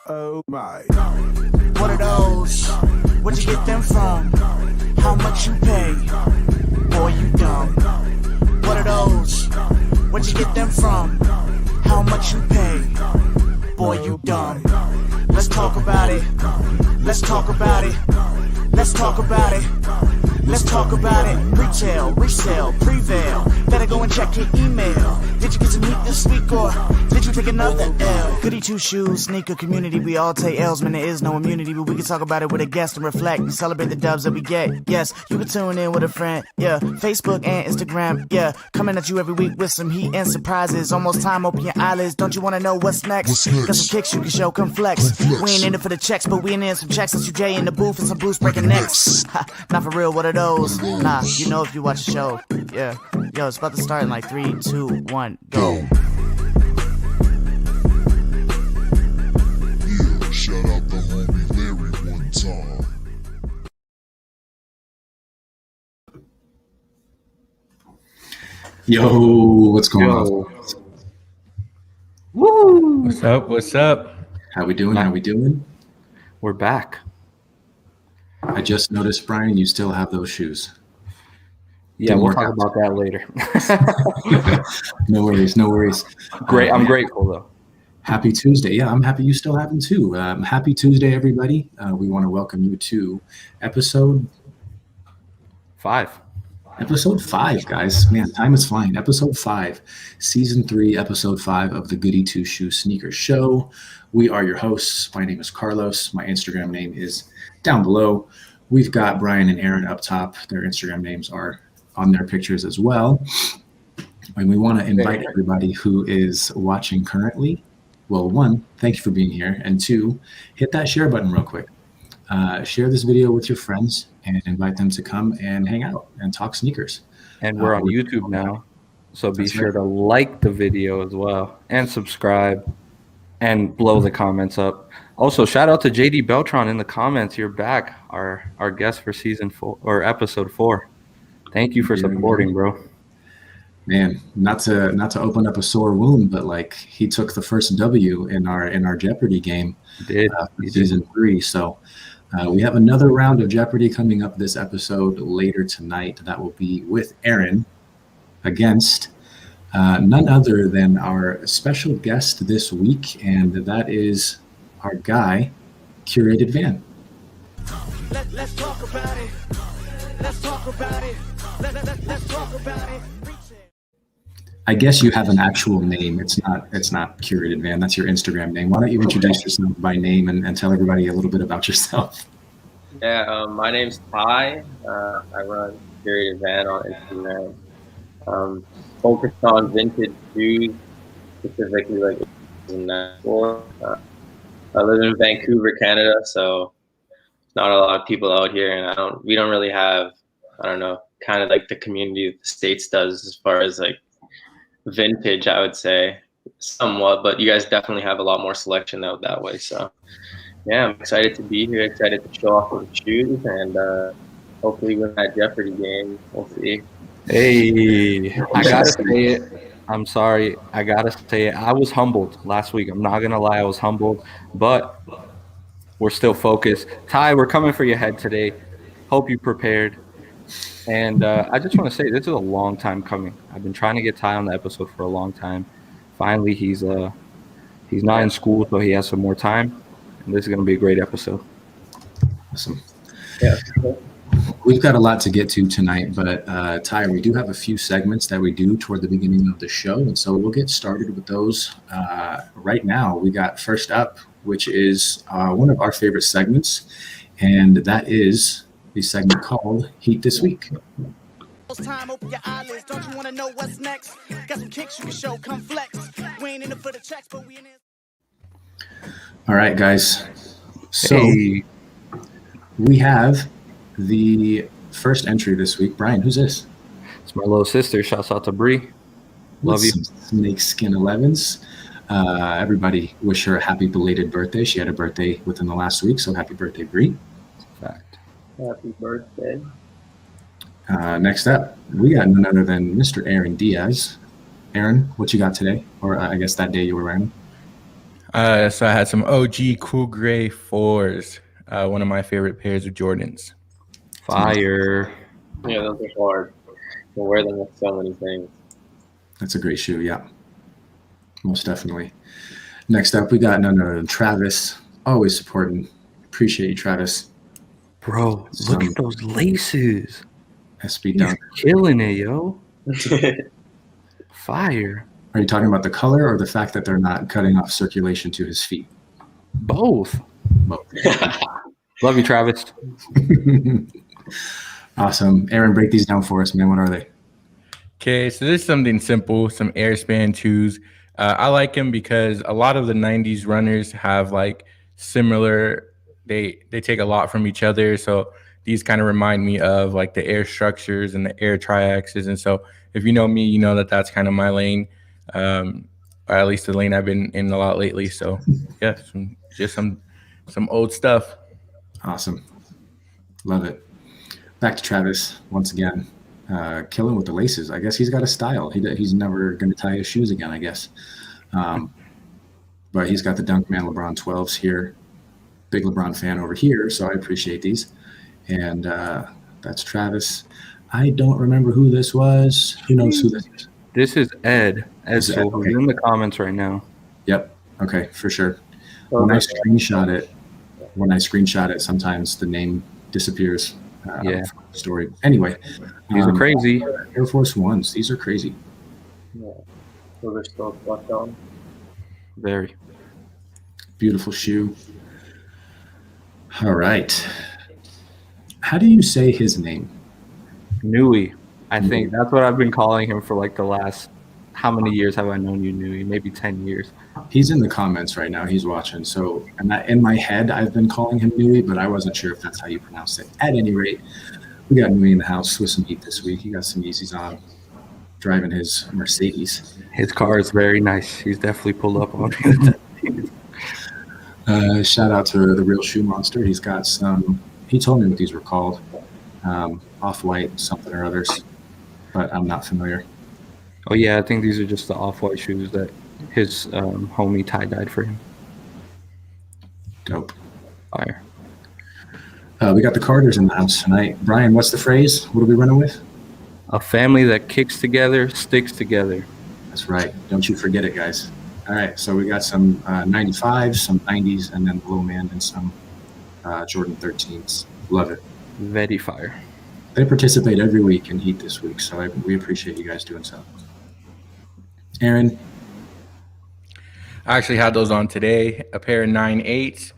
Oh my. What are those? Where'd you get them from? How much you pay? Boy, you dumb. What are those? Where'd you get them from? How much you pay? Boy, you dumb. Let's talk about it. Let's talk about it. Let's talk about it. Let's talk about it. Retail, resale, prevail. Better go and check your email. Did you get some heat this week or did you take another L? Goody two shoes, sneaker community. We all take L's, man. There is no immunity, but we can talk about it with a guest and reflect. Celebrate the dubs that we get. Yes, you can tune in with a friend. Yeah, Facebook and Instagram. Yeah, coming at you every week with some heat and surprises. Almost time, open your eyelids. Don't you want to know what's next? Got some kicks you can show, come flex. We ain't in it for the checks, but we in some checks. That's you Jay in the booth and some boots breaking necks. Ha, not for real, what are those? Nah, you know if you watch the show. Yeah, yo, it's about to start in like 3, 2, 1, go. Yeah, shout out the homie Larry one time. Yo, what's going on? Woo! What's up? What's up? How we doing? How we doing? We're back. I just noticed, Brian, you still have those shoes. Yeah, we'll talk about that later. No worries, no worries. Great, I'm grateful though. Happy Tuesday. Yeah, I'm happy you still have them too. Happy Tuesday, everybody. We want to welcome you to episode 5. Episode 5, guys. Man, time is flying. Episode 5, season 3, episode 5 of the Goody Two Shoe Sneaker Show. We are your hosts. My name is Carlos. My Instagram name is down below. We've got Brian and Aaron up top. Their Instagram names are on their pictures as well. And we want to invite everybody who is watching currently. Well, 1, thank you for being here. And 2, hit that share button real quick. Share this video with your friends and invite them to come and hang out and talk sneakers. And we're on YouTube now, so be sure to like the video as well and subscribe and blow the comments up. Also, shout out to JD Beltron in the comments. You're back, our guest for season 4 or episode 4. Thank you for supporting, bro. Man, not to open up a sore wound, but like he took the first W in our Jeopardy game. He did. Season 3. So we have another round of Jeopardy coming up this episode later tonight. That will be with Aaron against none other than our special guest this week, and that is our guy, Curated Van. Let's talk about it. Let's talk about it. Let's talk about it. I guess you have an actual name. It's not Curated Van. That's your Instagram name. Why don't you introduce yourself by name and tell everybody a little bit about yourself? Yeah, my name's Ty. I run Curated Van on Instagram. Focused on vintage shoes, specifically like in that store. I live in Vancouver, Canada, so not a lot of people out here, and we don't really have, kind of like the community that the States does as far as like vintage, I would say somewhat, but you guys definitely have a lot more selection out that way. So yeah, I'm excited to be here, excited to show off with the shoes, and hopefully win that Jeopardy game. We'll see. Hey, I gotta say it. I'm sorry. I gotta say it. I was humbled last week. I'm not gonna lie. I was humbled, but we're still focused. Ty, we're coming for your head today. Hope you prepared. And I just want to say this is a long time coming. I've been trying to get Ty on the episode for a long time. Finally, he's not in school, so he has some more time. And this is gonna be a great episode. Awesome. Yeah. We've got a lot to get to tonight, but Ty, we do have a few segments that we do toward the beginning of the show, and so we'll get started with those right now. We got first up, which is one of our favorite segments, and that is the segment called Heat This Week. Time, open your eyelids. Don't you want to know what's next? Got some kicks you can show, come flex. We ain't in it for the checks, but we in it. All right, guys. So we have the first entry this week. Brian, who's this? It's my little sister. Shouts out to Bree. Love you. Snakeskin 11s. Everybody wish her a happy belated birthday. She had a birthday within the last week, so happy birthday, Bree. Fact. Happy birthday. Next up, we got none other than Mr. Aaron Diaz. Aaron, what you got today? Or I guess that day you were wearing? So I had some OG Cool Gray 4s. One of my favorite pairs of Jordans. Fire. Yeah, those are hard. You can wear them with so many things. That's a great shoe. Yeah, most definitely. Next up, we got none other than Travis. Always supporting. Appreciate you, Travis. Bro, look at those laces. SB He's down. killing it, yo. Fire. Are you talking about the color or the fact that they're not cutting off circulation to his feet? Both. Both. Love you, Travis. Awesome. Aaron, break these down for us, man. What are they? Okay, so this is something simple, some Airspan 2s. I like them because a lot of the 90s runners have like similar, they take a lot from each other. So these kind of remind me of like the air structures and the air triaxes. And so if you know me, you know that that's kind of my lane, or at least the lane I've been in a lot lately. So yeah, some old stuff. Awesome. Love it. Back to Travis once again. Killing with the laces. I guess he's got a style. He's never going to tie his shoes again, I guess. But he's got the Dunkman LeBron 12s here. Big LeBron fan over here, so I appreciate these. And that's Travis. I don't remember who this was. Who knows who this is? This is Ed. This is Ed, Silver. okay. He's in the comments right now. Yep. Okay, for sure. When I screenshot it, sometimes the name disappears. Yeah. Story. Anyway, These are crazy. Air Force Ones. These are crazy. Yeah. Those are still left on. Very. Beautiful shoe. All right. How do you say his name? Nui. I think that's what I've been calling him for like the last, how many years have I known you, Nui? Maybe 10 years. He's in the comments right now. He's watching. So, and in my head, I've been calling him Nui, but I wasn't sure if that's how you pronounce it. At any rate, we got Nui in the house with some heat this week. He got some Yeezys on, driving his Mercedes. His car is very nice. He's definitely pulled up on me. Shout out to the Real Shoe Monster. He's got some, he told me what these were called. Off-white, something or others, but I'm not familiar. Oh, yeah, I think these are just the off-white shoes that his homie tie-dyed for him. Dope. Fire. We got the Carters in the house tonight. Brian, what's the phrase? What are we running with? A family that kicks together, sticks together. That's right. Don't you forget it, guys. All right, so we got some 95s, some 90s, and then the low man and some Jordan 13s. Love it. Very fire. They participate every week in Heat this week, so we appreciate you guys doing so. Aaron? I actually had those on today, a pair of 9.8s,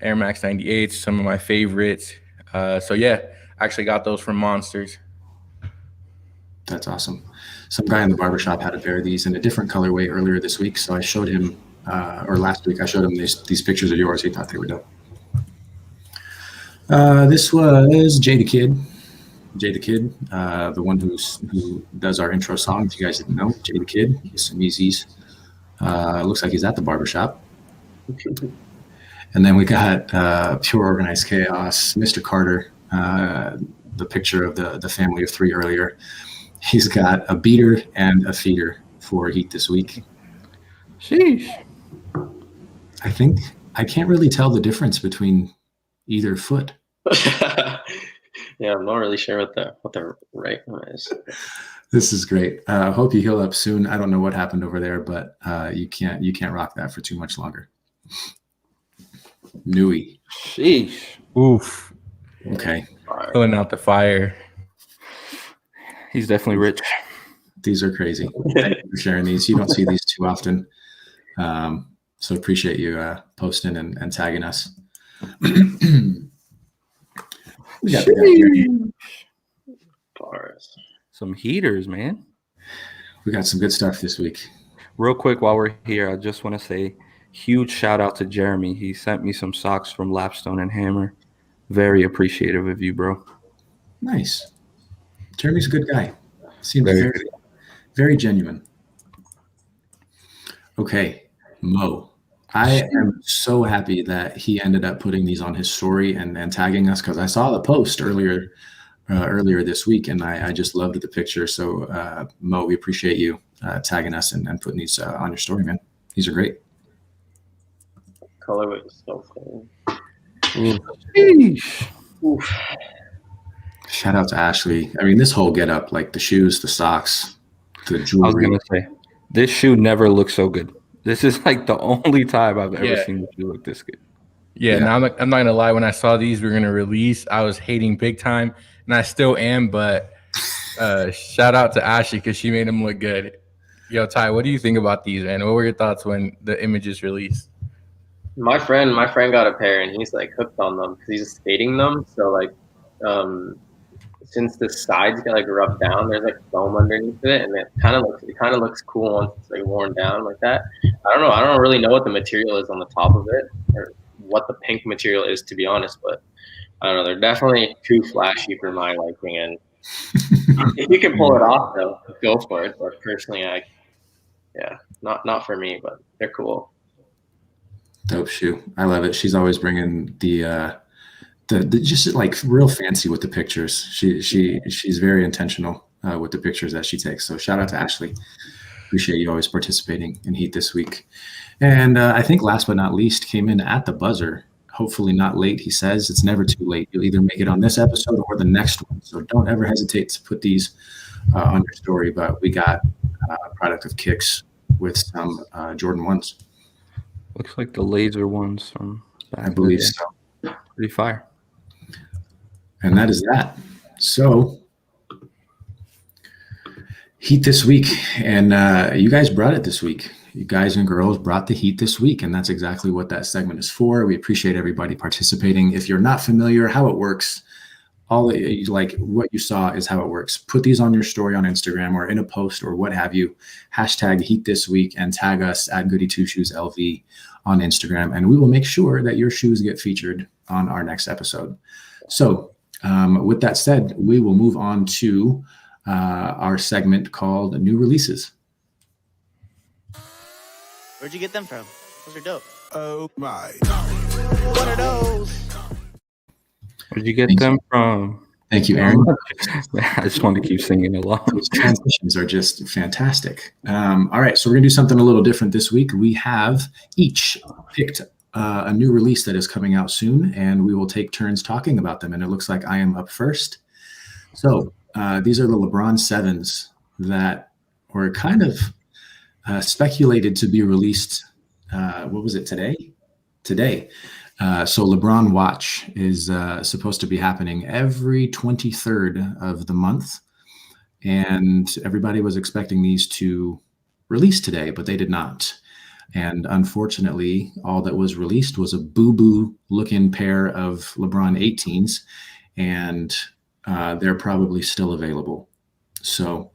Air Max 98s, some of my favorites. So yeah, actually got those from Monsters. That's awesome. Some guy in the barbershop had a pair of these in a different colorway earlier this week, so I showed him, or last week, I showed him these pictures of yours. He thought they were dope. This was Jay the Kid. Jay the Kid, the one who does our intro song. If you guys didn't know, Jay the Kid. He's some Yeezys. Looks like he's at the barbershop. And then we got Pure Organized Chaos, Mr. Carter, the picture of the family of three earlier. He's got a beater and a feeder for Heat this week. Sheesh. I think I can't really tell the difference between either foot. Yeah, I'm not really sure what the right one is. This is great. Hope you heal up soon. I don't know what happened over there, but you can't rock that for too much longer. Nui. Sheesh. Oof. Okay. Pulling out the fire. He's definitely rich. These are crazy. Thank you for sharing these. You don't see these too often. So appreciate you posting and tagging us. We got Bars. Some heaters, man. We got some good stuff this week. Real quick, while we're here, I just want to say huge shout out to Jeremy. He sent me some socks from Lapstone and Hammer. Very appreciative of you, bro. Nice. Jeremy's a good guy. Seems very genuine. Okay, Mo. I am so happy that he ended up putting these on his story and tagging us, because I saw the post earlier this week, and I just loved the picture. So, Mo, we appreciate you tagging us and putting these on your story, man. These are great. colorway is so clean. Sheesh. Oof. Shout out to Ashley. I mean, this whole getup, like the shoes, the socks, the I was jewelry. gonna say, this shoe never looks so good. This is like the only time I've ever Yeah. seen the shoe look this good. Yeah, Yeah. now I'm not gonna lie. When I saw these were gonna release, I was hating big time, and I still am. But shout out to Ashley because she made them look good. Yo, Ty, what do you think about these, man? What were your thoughts when the images released? My friend got a pair and he's like hooked on them because he's skating them. So like, since the sides get like rubbed down, there's like foam underneath it, and it kind of looks cool once it's like worn down like that. I don't know. I don't really know what the material is on the top of it or what the pink material is, to be honest. But I don't know. They're definitely too flashy for my liking. And if you can pull it off, though, go for it. But personally, not for me. But they're cool. Dope shoe. I love it. She's always bringing the just like real fancy with the pictures. She's very intentional with the pictures that she takes. So shout out to Ashley. Appreciate you always participating in Heat this week. And I think last but not least came in at the buzzer. Hopefully not late. He says it's never too late. You'll either make it on this episode or the next one. So don't ever hesitate to put these on your story. But we got a product of Kicks with some Jordan 1s. Looks like the laser ones from back I believe in the day. so. Pretty fire. And that is that. So Heat this week. And you guys brought it this week. You guys and girls brought the heat this week. And that's exactly what that segment is for. We appreciate everybody participating. If you're not familiar how it works, like what you saw is how it works. Put these on your story on Instagram or in a post or what have you. Hashtag Heat this week and tag us at Goody2ShoesLV on Instagram. And we will make sure that your shoes get featured on our next episode. So with that said, we will move on to our segment called New Releases. Where'd you get them from? Those are dope. Oh my. What are those? Where'd you get them from? Thank you, Aaron. I just wanted to keep singing along. Those transitions are just fantastic. All right, so we're going to do something a little different this week. We have each picked a new release that is coming out soon, and we will take turns talking about them. And it looks like I am up first. So these are the LeBron 7s that were kind of speculated to be released. What was it, today? Today. So LeBron Watch is supposed to be happening every 23rd of the month. And everybody was expecting these to release today, but they did not. And unfortunately, all that was released was a boo-boo looking pair of LeBron 18s. And they're probably still available. So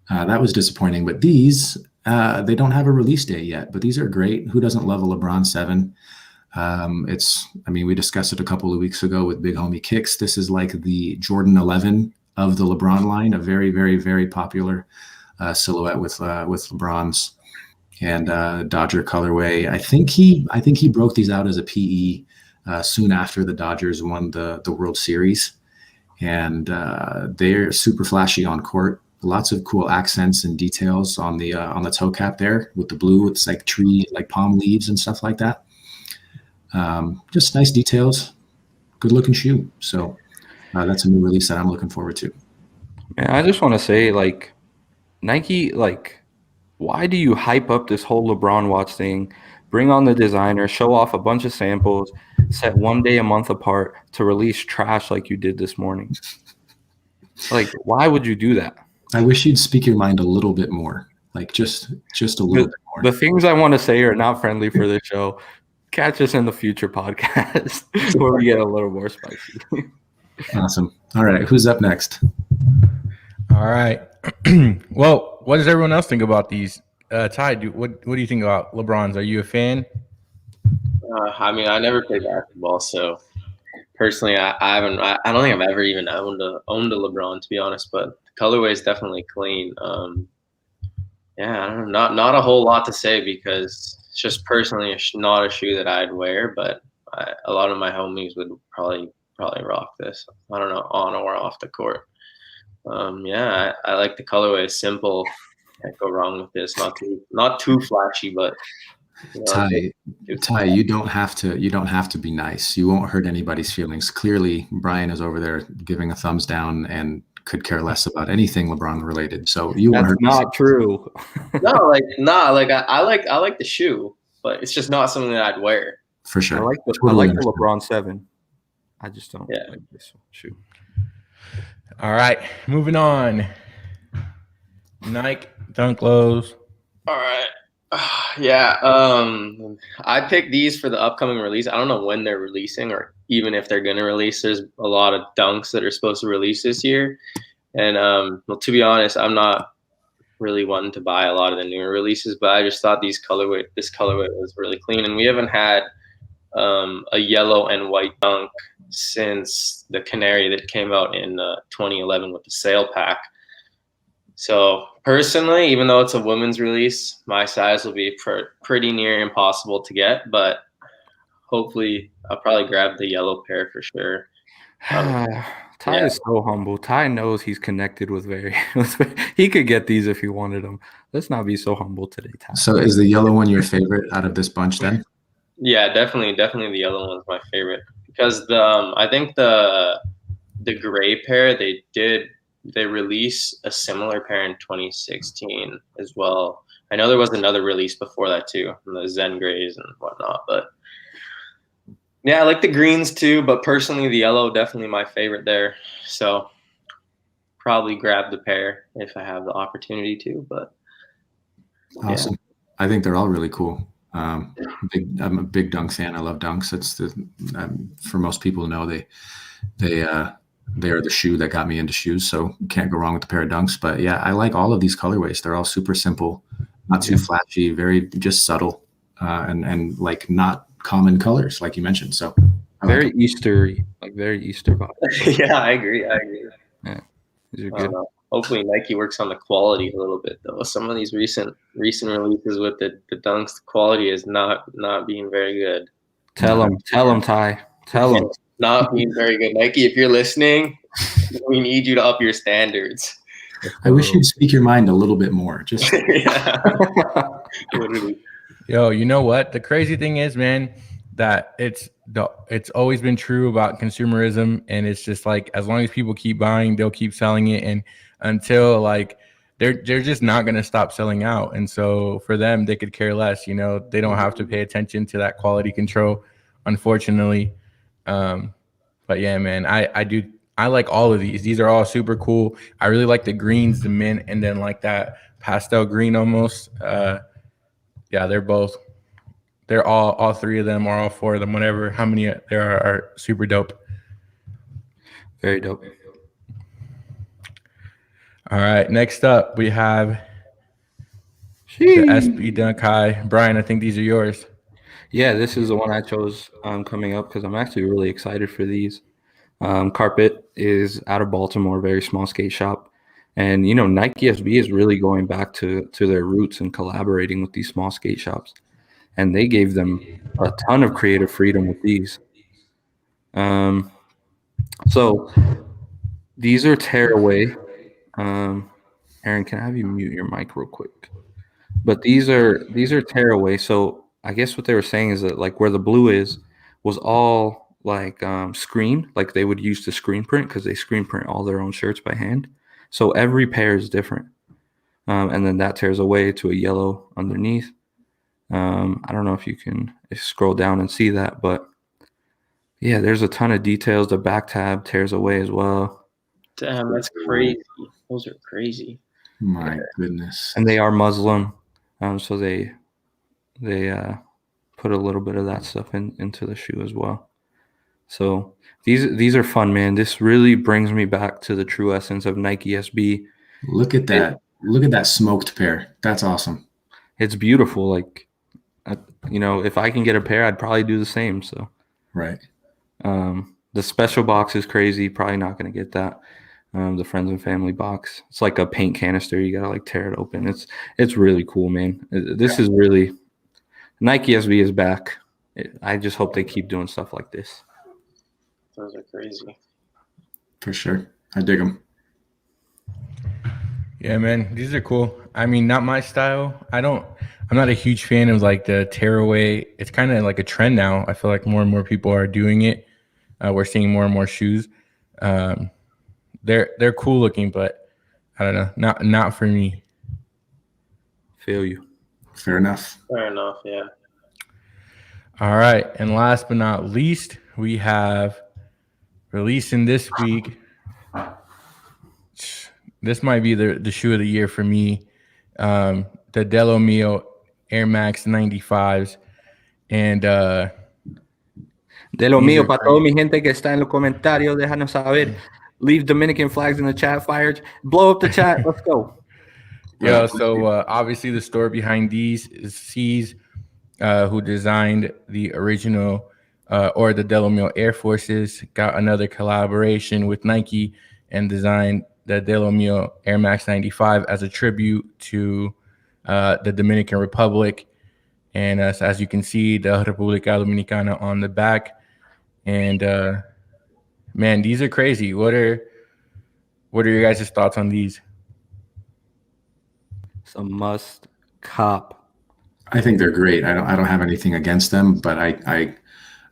that was disappointing. But these, they don't have a release date yet. But these are great. Who doesn't love a LeBron 7? We discussed it a couple of weeks ago with Big Homie Kicks. This is like the Jordan 11 of the LeBron line, a very, very, very popular silhouette with LeBron's and Dodger colorway. I think he broke these out as a PE soon after the Dodgers won the World Series, and they're super flashy on court. Lots of cool accents and details on the toe cap there with the blue. It's like tree, like palm leaves and stuff like that. Just nice details, good looking shoe. So that's a new release that I'm looking forward to. Man, I just want to say, like, Nike, like, why do you hype up this whole LeBron watch thing? Bring on the designer, show off a bunch of samples, set one day a month apart to release trash like you did this morning. Like, why would you do that? I wish you'd speak your mind a little bit more, like just a little bit more. The things I want to say are not friendly for the show. Catch us in the future podcast where we get a little more spicy. Awesome. All right, who's up next? All right. Well, what does everyone else think about these? Ty, what do you think about LeBron's? Are you a fan? I never played basketball, so personally, I don't think I've ever even owned a LeBron, to be honest. But the colorway is definitely clean. I don't know, not a whole lot to say because it's just personally not a shoe that I'd wear. But a lot of my homies would probably rock this. I don't know, on or off the court. I like the colorway. It's simple. Can't go wrong with this. Not too flashy, but You know, Ty, you don't have to be nice. You won't hurt anybody's feelings. Clearly, Brian is over there giving a thumbs down and could care less about anything LeBron related. So you won't That's hurt. not true. I like the shoe, but it's just not something that I'd wear. For sure. I like the understand. LeBron 7. I just don't Yeah. like this shoe. All right, moving on. Nike Dunk Lows. All right. Yeah. I picked these for the upcoming release. I don't know when they're releasing or even if they're gonna release. There's a lot of dunks that are supposed to release this year. And well, to be honest, I'm not really wanting to buy a lot of the newer releases, but I just thought this colorway was really clean. And we haven't had a yellow and white dunk since the Canary that came out in 2011 with the sale pack. So personally, even though it's a women's release, my size will be pretty near impossible to get, but hopefully I'll probably grab the yellow pair for sure. Ty is so humble. Ty knows he's connected with he could get these if he wanted them. Let's not be so humble today, Ty. So is the yellow one your favorite out of this bunch then? Yeah, definitely the yellow one's my favorite because I think the gray pair they released a similar pair in 2016 as well. I know there was another release before that too, the Zen Grays and whatnot. But yeah, I like the greens too, but personally the yellow definitely my favorite there. So probably grab the pair if I have the opportunity to. But awesome. Yeah. I think they're all really cool. I'm a big dunk fan. I love dunks. It's for most people to know they are the shoe that got me into shoes, so can't go wrong with a pair of dunks. But yeah, I like all of these colorways. They're all super simple, not too flashy, very just subtle, and like not common colors, like you mentioned. So very Easter-y, like very Easter vibe. Yeah, I agree. Yeah, these are good. Hopefully Nike works on the quality a little bit though. Some of these recent releases with the dunks, the quality is not being very good. Tell them, Ty. Tell them. Not being very good. Nike, if you're listening, we need you to up your standards. I wish you'd speak your mind a little bit more. Just Literally. Yo, you know what? The crazy thing is, man, that it's always been true about consumerism, and it's just like as long as people keep buying, they'll keep selling it, and until like they're just not going to stop selling out. And so for them, they could care less. You know, they don't have to pay attention to that quality control, unfortunately. But yeah, man, I like all of these. These are all super cool. I really like the greens, the mint, and then like that pastel green almost. Yeah, they're all three of them or all four of them, whatever, how many there are super dope. Very dope. All right, next up we have the SB Dunk High. Brian, I think these are yours. Yeah, this is the one I chose coming up because I'm actually really excited for these. Carpet is out of Baltimore, very small skate shop. And, you know, Nike SB is really going back to their roots and collaborating with these small skate shops. And they gave them a ton of creative freedom with these. So these are tearaway. Aaron, can I have you mute your mic real quick? But these are tearaway. So I guess what they were saying is that like where the blue was all like screen, like they would use to screen print because they screen print all their own shirts by hand. So every pair is different. And then that tears away to a yellow underneath. I don't know if you can scroll down and see that, but yeah, there's a ton of details. The back tab tears away as well. Damn, that's crazy. Those are crazy. My goodness. And they are Muslim, so they put a little bit of that stuff into the shoe as well. So these are fun, man. This really brings me back to the true essence of Nike SB. Look at that. Look at that smoked pair. That's awesome. It's beautiful. Like, you know, if I can get a pair, I'd probably do the same. So, right. The special box is crazy. Probably not going to get that. The friends and family box. It's like a paint canister. You got to like tear it open. It's really cool, man. This is really Nike SB is back. I just hope they keep doing stuff like this. Those are crazy. For sure. I dig them. Yeah, man, these are cool. I mean, not my style. I'm not a huge fan of like the tearaway. It's kind of like a trend now. I feel like more and more people are doing it. We're seeing more and more shoes. Um, they're cool looking, but I don't know, not for me. Feel you. Fair enough. Fair enough. Yeah. All right, and last but not least, we have releasing this week. This might be the shoe of the year for me. The Delo Mio Air Max 95s. And De lo These mío, are para toda mi gente que está en los comentarios, déjanos saber. Leave Dominican flags in the chat, fires. Blow up the chat. Let's go. yeah, so obviously the story behind these is C's, who designed the original or the Delo Mio Air Forces, got another collaboration with Nike and designed the Delo Mio Air Max 95 as a tribute to the Dominican Republic. And so as you can see, the República Dominicana on the back. And man, these are crazy. What are your guys' thoughts on these? It's a must cop. I think they're great. I don't have anything against them, but I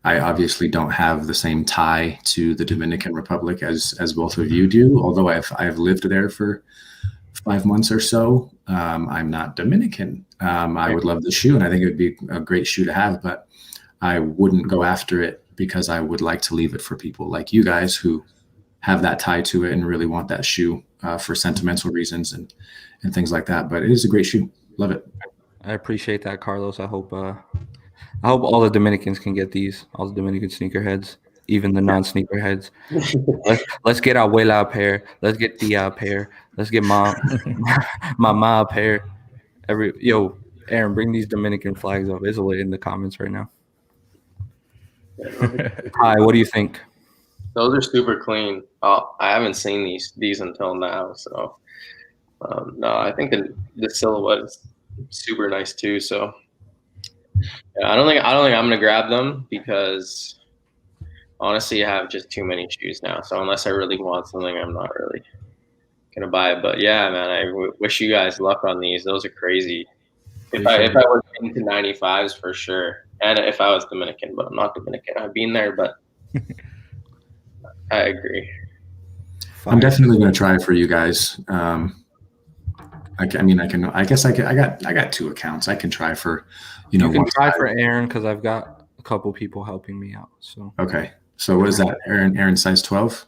obviously don't have the same tie to the Dominican Republic as both of you do. Although I've lived there for 5 months or so. I'm not Dominican. I would love the shoe, and I think it would be a great shoe to have, but I wouldn't go after it because I would like to leave it for people like you guys who have that tie to it and really want that shoe for sentimental reasons and things like that. But it is a great shoe. Love it. I appreciate that, Carlos. I hope all the Dominicans can get these, all the Dominican sneakerheads, even the non-sneakerheads. let's get Abuela a pair. Let's get Tia a pair. Let's get Mama a pair. Aaron, bring these Dominican flags up. It's lit in the comments right now. Hi, what do you think? Those are super clean. I haven't seen these until now, so no, I think the silhouette is super nice too. So yeah, I don't think I'm gonna grab them because honestly, I have just too many shoes now. So unless I really want something, I'm not really gonna buy it. But yeah, man, I wish you guys luck on these. Those are crazy. If I was into 95s for sure, and if I was Dominican, but I'm not Dominican. I've been there, but I agree. I'm definitely going to try it for you guys. I got 2 accounts. I can try for, You can try for Aaron because I've got a couple people helping me out. So okay. So what is that, Aaron, size 12?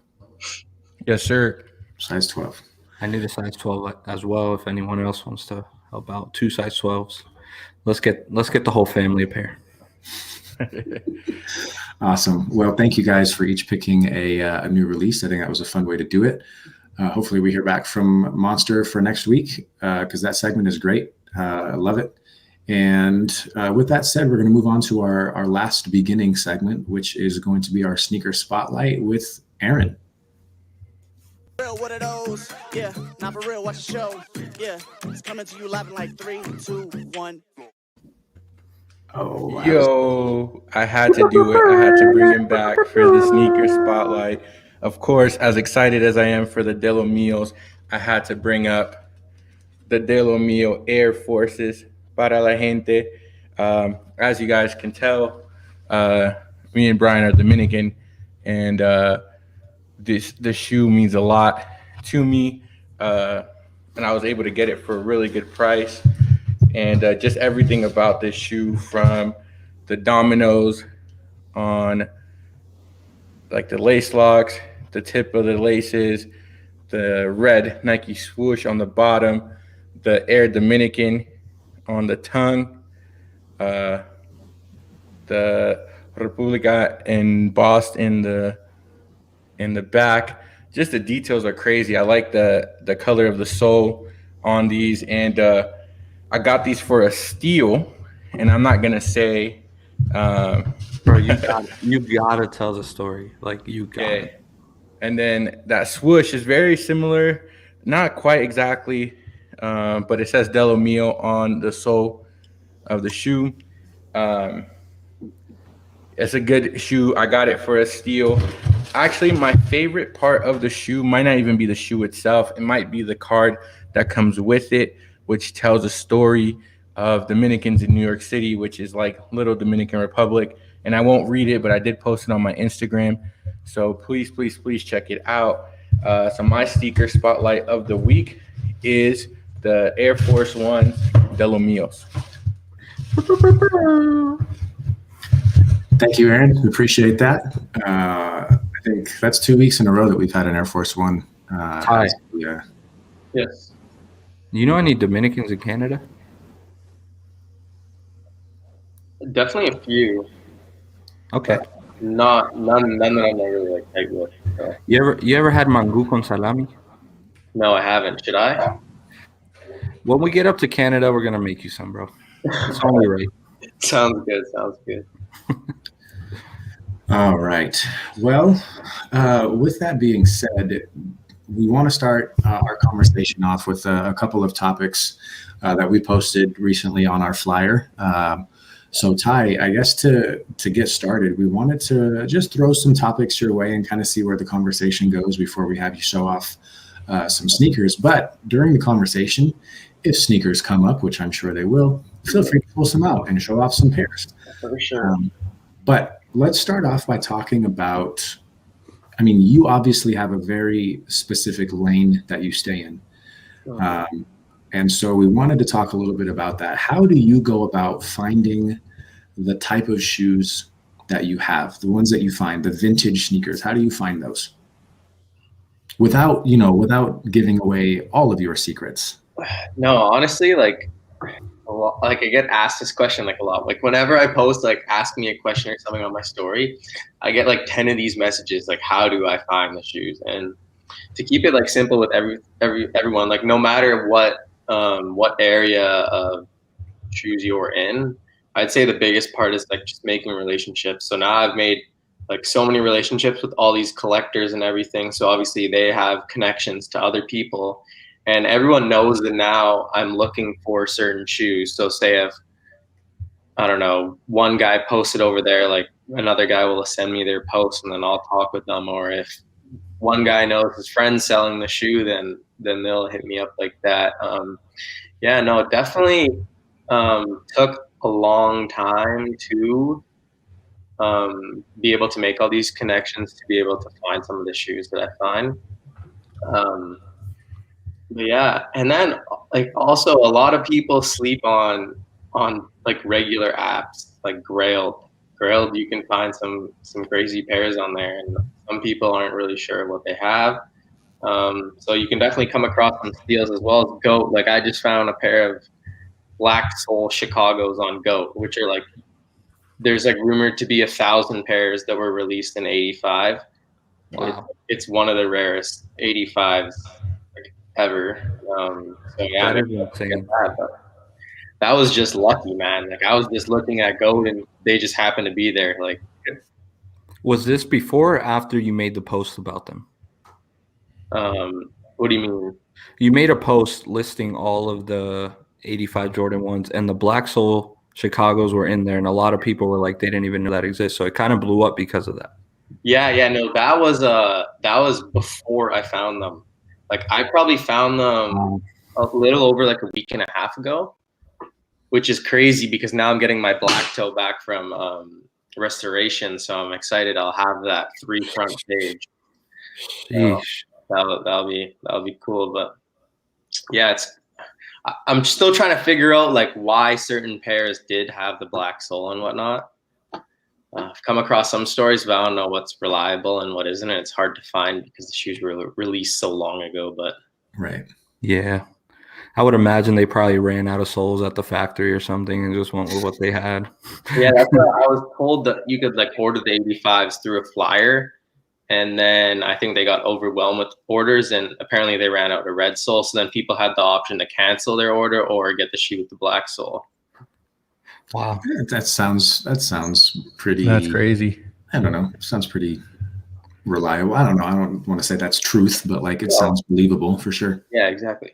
Yes, sir. Size 12. I need a size 12 as well. If anyone else wants to help out, 2 size 12s. Let's get the whole family a pair. Awesome. Well, thank you guys for each picking a new release. I think that was a fun way to do it. Hopefully we hear back from Monster for next week because that segment is great. I love it. And with that said, we're going to move on to our last beginning segment, which is going to be our sneaker spotlight with Aaron. What are those? Yeah, not for real, watch the show. Yeah, it's coming to you live in like 3, 2, 1. Oh, wow. Yo, I had to do it. I had to bring him back for the sneaker spotlight. Of course, as excited as I am for the Delo Mios, I had to bring up the Delo Mio Air Forces para la gente. As you guys can tell, me and Brian are Dominican, and this shoe means a lot to me. And I was able to get it for a really good price. And just everything about this shoe, from the dominoes on like the lace locks, the tip of the laces, the red Nike swoosh on the bottom, the Air Dominican on the tongue, the República embossed in the back. Just the details are crazy. I like the color of the sole on these, and I got these for a steal, and I'm not gonna say. Bro, you gotta tell the story. Like, you got it. And then that swoosh is very similar, not quite exactly, but it says Delo Mio on the sole of the shoe. It's a good shoe. I got it for a steal. Actually, my favorite part of the shoe might not even be the shoe itself. It might be the card that comes with it. which tells a story of Dominicans in New York City, which is like little Dominican Republic. And I won't read it, but I did post it on my Instagram. So please, please, please check it out. So my sneaker spotlight of the week is the Air Force One de los Míos. Thank you, Aaron. We appreciate that. I think that's 2 weeks in a row that we've had an Air Force One. Hi. Yeah. Yes. You know any Dominicans in Canada? Definitely a few. Okay. None that I'm really like tight with. So. You ever had mango con salami? No, I haven't. Should I? When we get up to Canada, we're gonna make you some, bro. It's only right. Sounds good. Sounds good. All right. Well, with that being said, we want to start our conversation off with a couple of topics that we posted recently on our flyer. So Ty, I guess to get started, we wanted to just throw some topics your way and kind of see where the conversation goes before we have you show off some sneakers. But during the conversation, if sneakers come up, which I'm sure they will, feel free to pull some out and show off some pairs. For sure. But let's start off by talking about, I mean, you obviously have a very specific lane that you stay in. And so we wanted to talk a little bit about that. How do you go about finding the type of shoes that you have, the ones that you find, the vintage sneakers? How do you find those? Without giving away all of your secrets. No, honestly, like I get asked this question like a lot. Like whenever I post, like ask me a question or something on my story, I get like 10 of these messages. Like, how do I find the shoes? And to keep it like simple with everyone, like no matter what area of shoes you're in, I'd say the biggest part is like just making relationships. So now I've made like so many relationships with all these collectors and everything. So obviously they have connections to other people. And everyone knows that now I'm looking for certain shoes. So say if, I don't know, one guy posted over there, like another guy will send me their post and then I'll talk with them. Or if one guy knows his friend's selling the shoe, then they'll hit me up like that. Yeah, no, it definitely took a long time to be able to make all these connections, to be able to find some of the shoes that I find. But yeah, and then like also a lot of people sleep on like regular apps like Grailed. Grailed, you can find some crazy pairs on there, and some people aren't really sure what they have. So you can definitely come across some steals as well as Goat. Like I just found a pair of Black Soul Chicago's on Goat, which are like there's like rumored to be 1,000 pairs that were released in '85. Wow. It's one of the rarest 85s ever. So yeah, That is insane. that was just lucky, man. Like I was just looking at Goat and they just happened to be there. Like, Was this before or after you made the post about them? what do you mean? You made a post listing all of the 85 Jordan 1s, and the Black Soul Chicago's were in there, and a lot of people were like, they didn't even know that exists. So it kind of blew up because of that. Yeah, no, that was before I found them. Like I probably found them a little over like a week and a half ago, which is crazy because now I'm getting my black toe back from restoration, so I'm excited. I'll have that 3 front page. Sheesh. That'll be cool. But yeah, I'm still trying to figure out like why certain pairs did have the black sole and whatnot. I've come across some stories, but I don't know what's reliable and what isn't. And it's hard to find because the shoes were released so long ago. But Right. Yeah. I would imagine they probably ran out of soles at the factory or something and just went with what they had. yeah, that's what I was told, that you could like order the 85s through a flyer. And then I think they got overwhelmed with orders, and apparently they ran out of red sole. So then people had the option to cancel their order or get the shoe with the black sole. Wow. That sounds pretty. That's crazy. I don't know. Sounds pretty reliable. I don't know. I don't want to say that's truth, but like it sounds believable for sure. Yeah, exactly.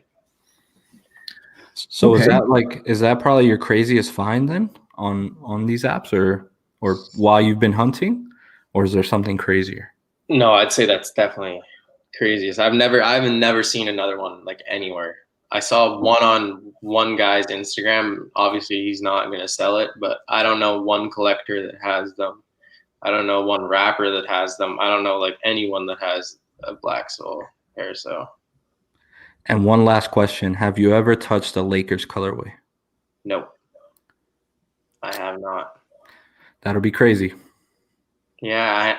So Okay. is that probably your craziest find then on these apps, or while you've been hunting, or is there something crazier? No, I'd say that's definitely craziest. I've never seen another one like anywhere. I saw one on one guy's Instagram. Obviously, he's not going to sell it, but I don't know one collector that has them. I don't know one rapper that has them. I don't know like anyone that has a Black Soul pair. So And one last question: have you ever touched a Lakers colorway? no, I have not. That'll be crazy. Yeah,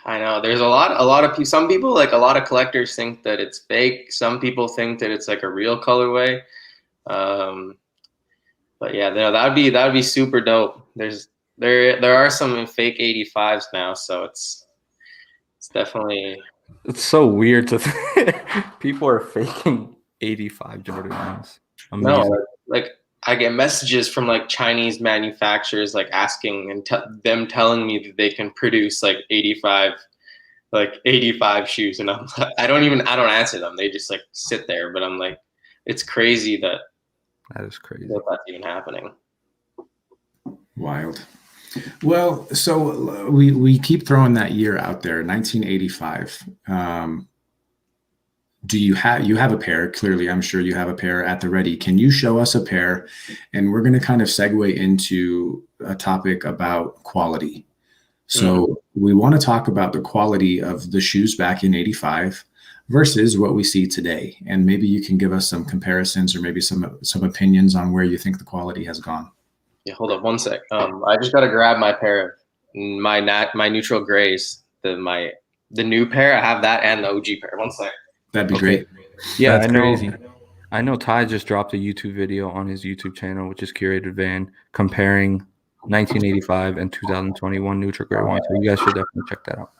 I know. There's a lot of people. Some people, like a lot of collectors, think that it's fake. Some people think that it's like a real colorway. Um, but yeah, no, that would be super dope. There are some fake 85s now, so it's definitely It's so weird to think people are faking 85 Jordan 1s. no Amazing. like I get messages from like Chinese manufacturers like asking and them telling me that they can produce like 85 shoes, and I don't answer them. They just like sit there, but I'm like, it's crazy that That is crazy. that's even happening. Wild. Well, so we keep throwing that year out there, 1985. Do you have a pair? Clearly, I'm sure you have a pair at the ready. Can you show us a pair? And we're going to kind of segue into a topic about quality. So we want to talk about the quality of the shoes back in 85 versus what we see today. And maybe you can give us some comparisons or maybe some opinions on where you think the quality has gone. Yeah, hold up one sec. I just gotta grab my pair of my neutral grays. The new pair. I have that and the OG pair. One sec. That'd be great. Yeah, That's I know. crazy. I know Ty just dropped a YouTube video on his YouTube channel, which is Curated Van, comparing 1985 and 2021 neutral gray wine. So you guys should definitely check that out.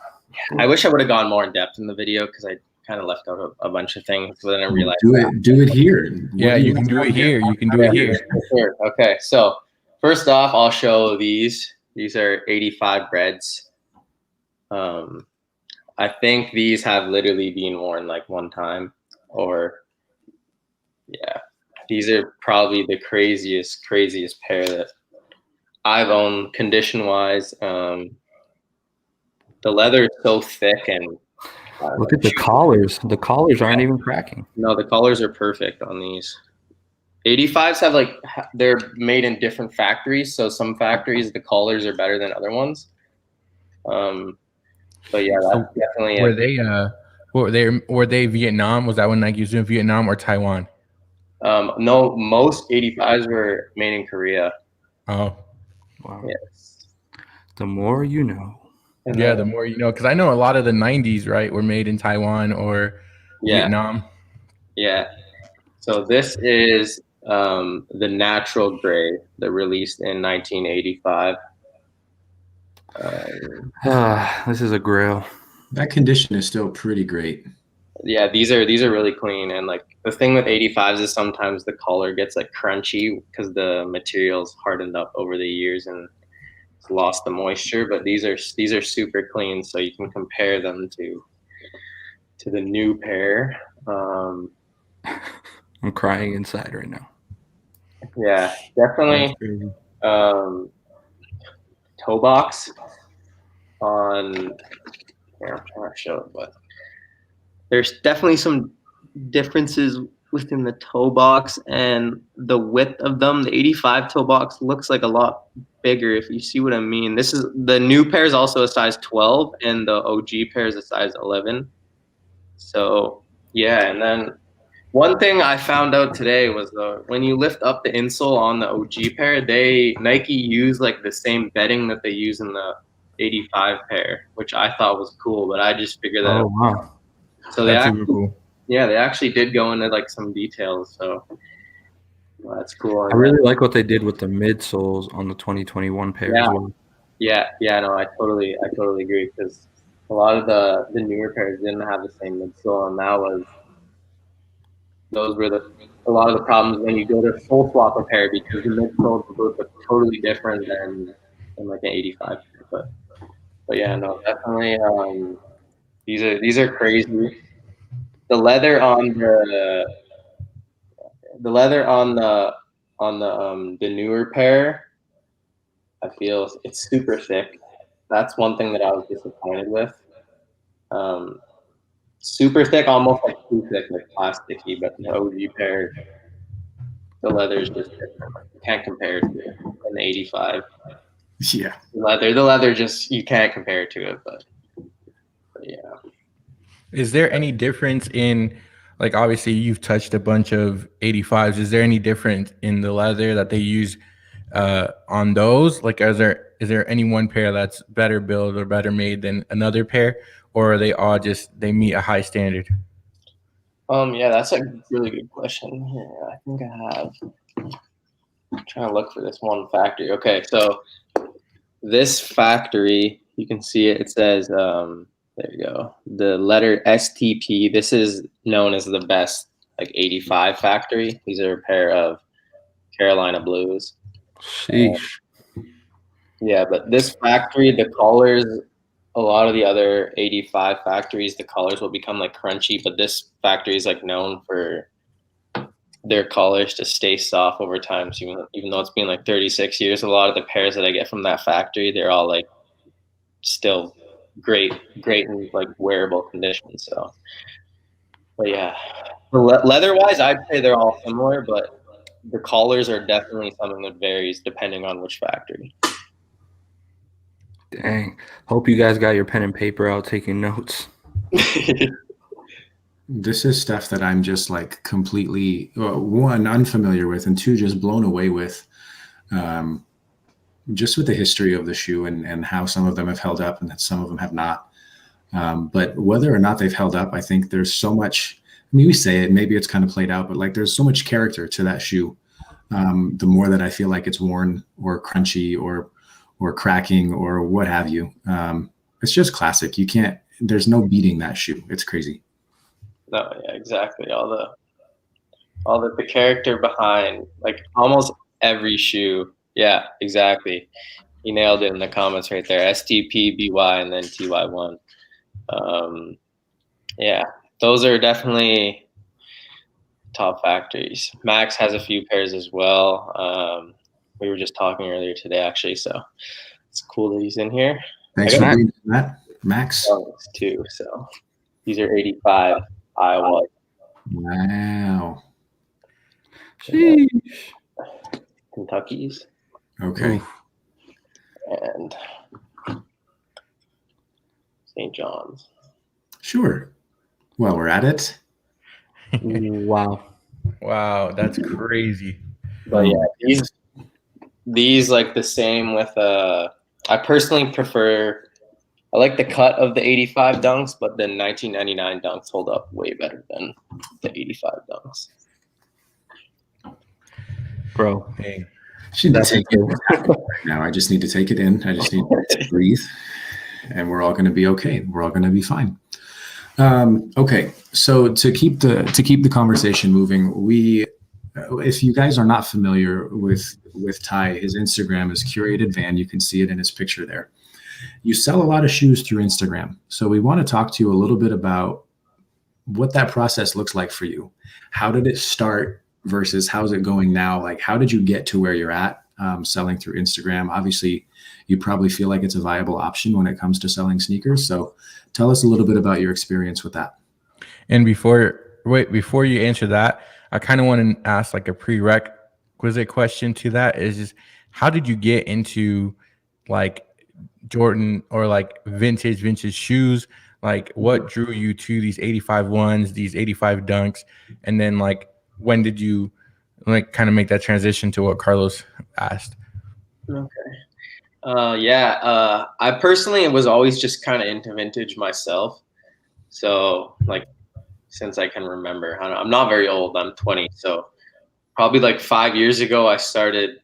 I wish I would have gone more in depth in the video because I kind of left out a bunch of things, but then I realized Do it here. Yeah, you can do it here. You can do it here. Sure. Okay, so first off, I'll show these. These are 85 breads. I think these have literally been worn like one time, or yeah, these are probably the craziest pair that I've owned condition wise. The leather is so thick, and Look at the collars. The collars aren't even cracking. no, the colors are perfect on these. 85s have like they're made in different factories, so some factories the collars are better than other ones. But yeah, that's definitely Were they Vietnam? Was that when Nike was in Vietnam or Taiwan? No, most 85s were made in Korea. Oh, Wow. Yes. The more you know. And yeah. then- The more you know, because I know a lot of the '90s, right, were made in Taiwan or Vietnam. Yeah. So this is the natural gray that released in 1985. This is a grail. That condition is still pretty great. Yeah, these are really clean, and like the thing with 85s is sometimes the collar gets like crunchy because the material's hardened up over the years and it's lost the moisture. But these are super clean, so you can compare them to the new pair. I'm crying inside right now. Yeah, definitely. Toe box on. Here, I'm trying to show it, but there's definitely some differences within the toe box and the width of them. The 85 toe box looks like a lot bigger, if you see what I mean. This is the new pair is also a size 12, and the OG pair is a size 11. So yeah, and then one thing I found out today was when you lift up the insole on the OG pair, Nike use like the same bedding that they use in the 85 pair, which I thought was cool, but I just figured that out. Wow. So That's super cool. yeah, they actually did go into like some details, so that's cool. I really like what they did with the midsoles on the 2021 pair as well. Yeah, no, I totally agree because a lot of the newer pairs didn't have the same midsole, and those were a lot of the problems when you go to full swap a pair because the midsoles look totally different than like an 85 pair. But yeah, no, definitely. These are crazy. The leather on the newer pair, I feel it's super thick. That's one thing that I was disappointed with. super thick, almost like too thick, like plasticky. But the OG pair, the leather is just different. You can't compare it to an 85. Yeah. The leather just you can't compare it to it. But yeah. Is there any difference in, like, obviously you've touched a bunch of 85s. Is there any difference in the leather that they use on those? Like, is there any one pair that's better built or better made than another pair, or are they all just they meet a high standard? Yeah, that's a really good question. Here, I think I have. I'm trying to look for this one factory. Okay, so this factory, you can see it. It says, there you go, the letter STP. This is known as the best, like 85 factory. These are a pair of Carolina Blues. Sheesh. Yeah, but this factory, the colors, a lot of the other 85 factories, the colors will become like crunchy, but this factory is like known for their colors to stay soft over time. So even though it's been like 36 years, a lot of the pairs that I get from that factory, they're all like still great in like wearable condition. So, but yeah, leather wise, I'd say they're all similar, but the collars are definitely something that varies depending on which factory. Dang. Hope you guys got your pen and paper out taking notes. This is stuff that I'm just like completely, one, unfamiliar with, and two, just blown away with. Just with the history of the shoe and how some of them have held up and that some of them have not. But whether or not they've held up, I think there's so much. I mean, we say it, maybe it's kind of played out, but like there's so much character to that shoe. The more that I feel like it's worn or crunchy or cracking or what have you, it's just classic. There's no beating that shoe. It's crazy. No, yeah, exactly. All the character behind like almost every shoe. Yeah, exactly. You nailed it in the comments right there. STP, BY, and then TY1. Yeah, those are definitely top factories. Max has a few pairs as well. We were just talking earlier today, actually, so it's cool that he's in here. Thanks for being that, Max. Too. So these are 85 Iowa. Wow. Sheesh. Kentucky's. Okay. And St. John's. Sure. Well, we're at it. Wow. Wow, that's crazy. But yeah, these like the same with I personally prefer, I like the cut of the 85 dunks, but the 1999 dunks hold up way better than the 85 dunks. Bro. Hey. Now I just need to take it in. I just need to breathe, and we're all going to be okay. We're all going to be fine. Okay, so to keep the conversation moving, if you guys are not familiar with Ty, his Instagram is Curated Van. You can see it in his picture there. You sell a lot of shoes through Instagram, so we want to talk to you a little bit about what that process looks like for you. How did it start versus how's it going now? Like, how did you get to where you're at selling through Instagram? Obviously, you probably feel like it's a viable option when it comes to selling sneakers. So tell us a little bit about your experience with that. And before you answer that, I kind of want to ask like a prerequisite question to that is just how did you get into like Jordan or like vintage shoes? Like what drew you to these 85 ones, these 85 dunks? And then like, when did you like kind of make that transition to what Carlos asked? Okay. I personally was always just kind of into vintage myself. So like, since I can remember, I'm not very old. I'm 20. So probably like 5 years ago, I started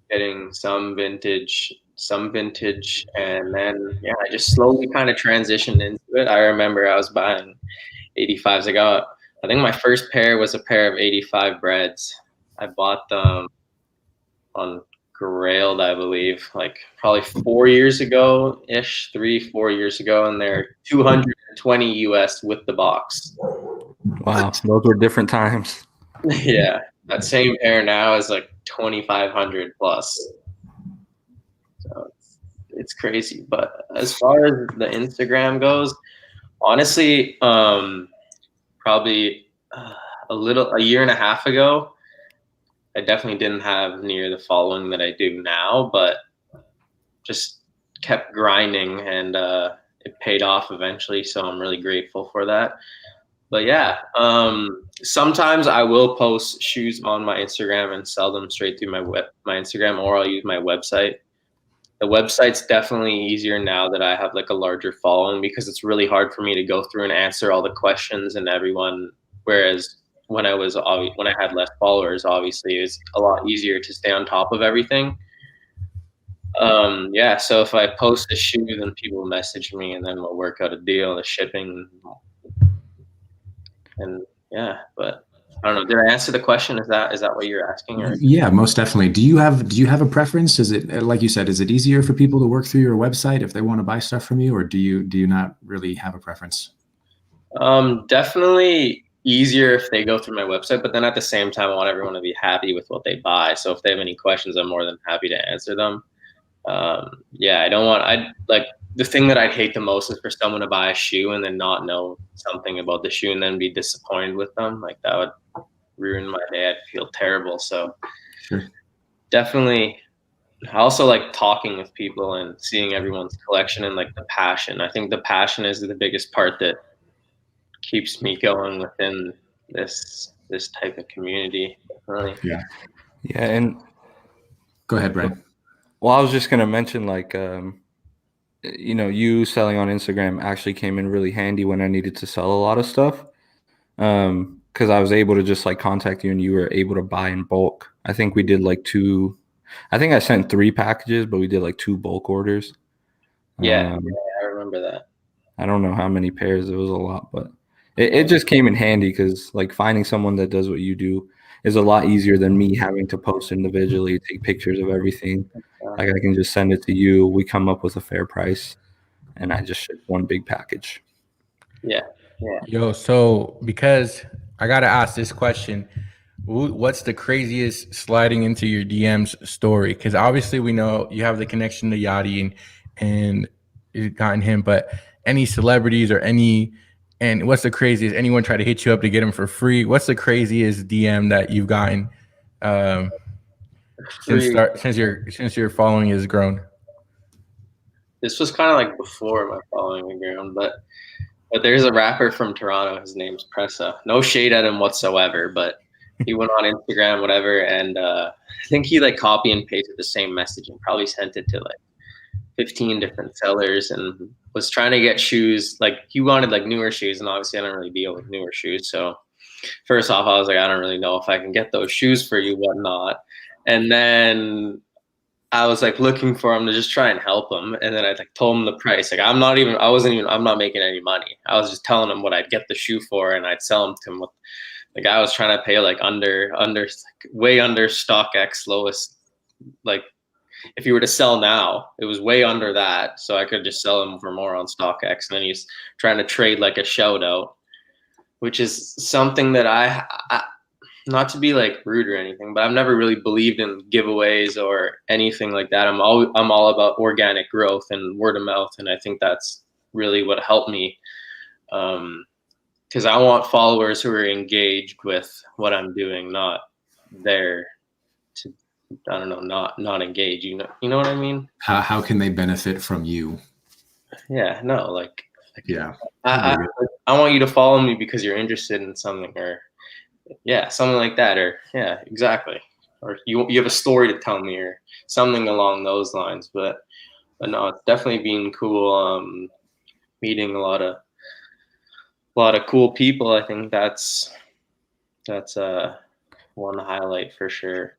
getting some vintage. And then, yeah, I just slowly kind of transitioned into it. I remember I was buying 85s. I think my first pair was a pair of 85 breads. I bought them on Grailed, I believe, like probably 4 years ago-ish, 3-4 years ago, and they're 220 US with the box. Wow, those were different times. Yeah, that same pair now is like 2,500 plus. So it's crazy. But as far as the Instagram goes, Honestly, probably a year and a half ago, I definitely didn't have near the following that I do now, but just kept grinding and it paid off eventually. So I'm really grateful for that. But yeah, sometimes I will post shoes on my Instagram and sell them straight through my Instagram, or I'll use my website. The website's definitely easier now that I have like a larger following, because it's really hard for me to go through and answer all the questions and everyone. Whereas when I had less followers, obviously it's a lot easier to stay on top of everything. Yeah, so if I post a shoe, then people message me, and then we'll work out a deal, the shipping, and yeah. But I don't know. Did I answer the question? Is that what you're asking? Or Yeah, most definitely. Do you have a preference? Is it, like you said, is it easier for people to work through your website if they want to buy stuff from you, or do you not really have a preference? definitely easier if they go through my website, but then at the same time, I want everyone to be happy with what they buy. So if they have any questions, I'm more than happy to answer them. Yeah, I like the thing that I'd hate the most is for someone to buy a shoe and then not know something about the shoe and then be disappointed with them. Like that would ruin my day. I'd feel terrible. So Sure. definitely, I also like talking with people and seeing everyone's collection and like the passion. I think the passion is the biggest part that keeps me going within this type of community. Really. Yeah. Yeah, and Go ahead, Brian. well, I was just gonna mention like you selling on Instagram actually came in really handy when I needed to sell a lot of stuff. Because I was able to just like contact you and you were able to buy in bulk. I think we did like I think I sent 3 packages, but we did like 2 bulk orders. Yeah, I remember that. I don't know how many pairs, it was a lot, but it just came in handy because like finding someone that does what you do is a lot easier than me having to post individually, take pictures of everything. Like I can just send it to you. We come up with a fair price, and I just ship one big package. Yeah. Yo, so because I gotta ask this question, what's the craziest sliding into your DMs story? Because obviously we know you have the connection to Yachty and you've gotten him, but any celebrities or and what's the craziest? Anyone try to hit you up to get him for free? What's the craziest DM that you've gotten since your following has grown? This was kind of like before my following the ground, but there's a rapper from Toronto. His name's Pressa. No shade at him whatsoever, but he went on Instagram, whatever, and I think he like copy and pasted the same message and probably sent it to like 15 different sellers and was trying to get shoes. Like he wanted like newer shoes, and obviously I don't really deal with newer shoes. So first off, I was like, I don't really know if I can get those shoes for you, whatnot. And then I was like looking for him to just try and help him, and then I like told him the price. Like I'm not making any money. I was just telling him what I'd get the shoe for, and I'd sell them to him. The guy was trying to pay like under like, way under StockX lowest. Like if you were to sell now, it was way under that, so I could just sell him for more on StockX. And then he's trying to trade like a shout out, which is something that I not to be like rude or anything, but I've never really believed in giveaways or anything like that. I'm all about organic growth and word of mouth, and I think that's really what helped me. Because I want followers who are engaged with what I'm doing, not there to, I don't know, not engage. You know what I mean? How can they benefit from you? Yeah, no, like Yeah. I want you to follow me because you're interested in something, or yeah, something like that, or yeah, exactly, or you have a story to tell me, or something along those lines. But no, it's definitely been cool. Meeting a lot of cool people. I think that's one highlight for sure.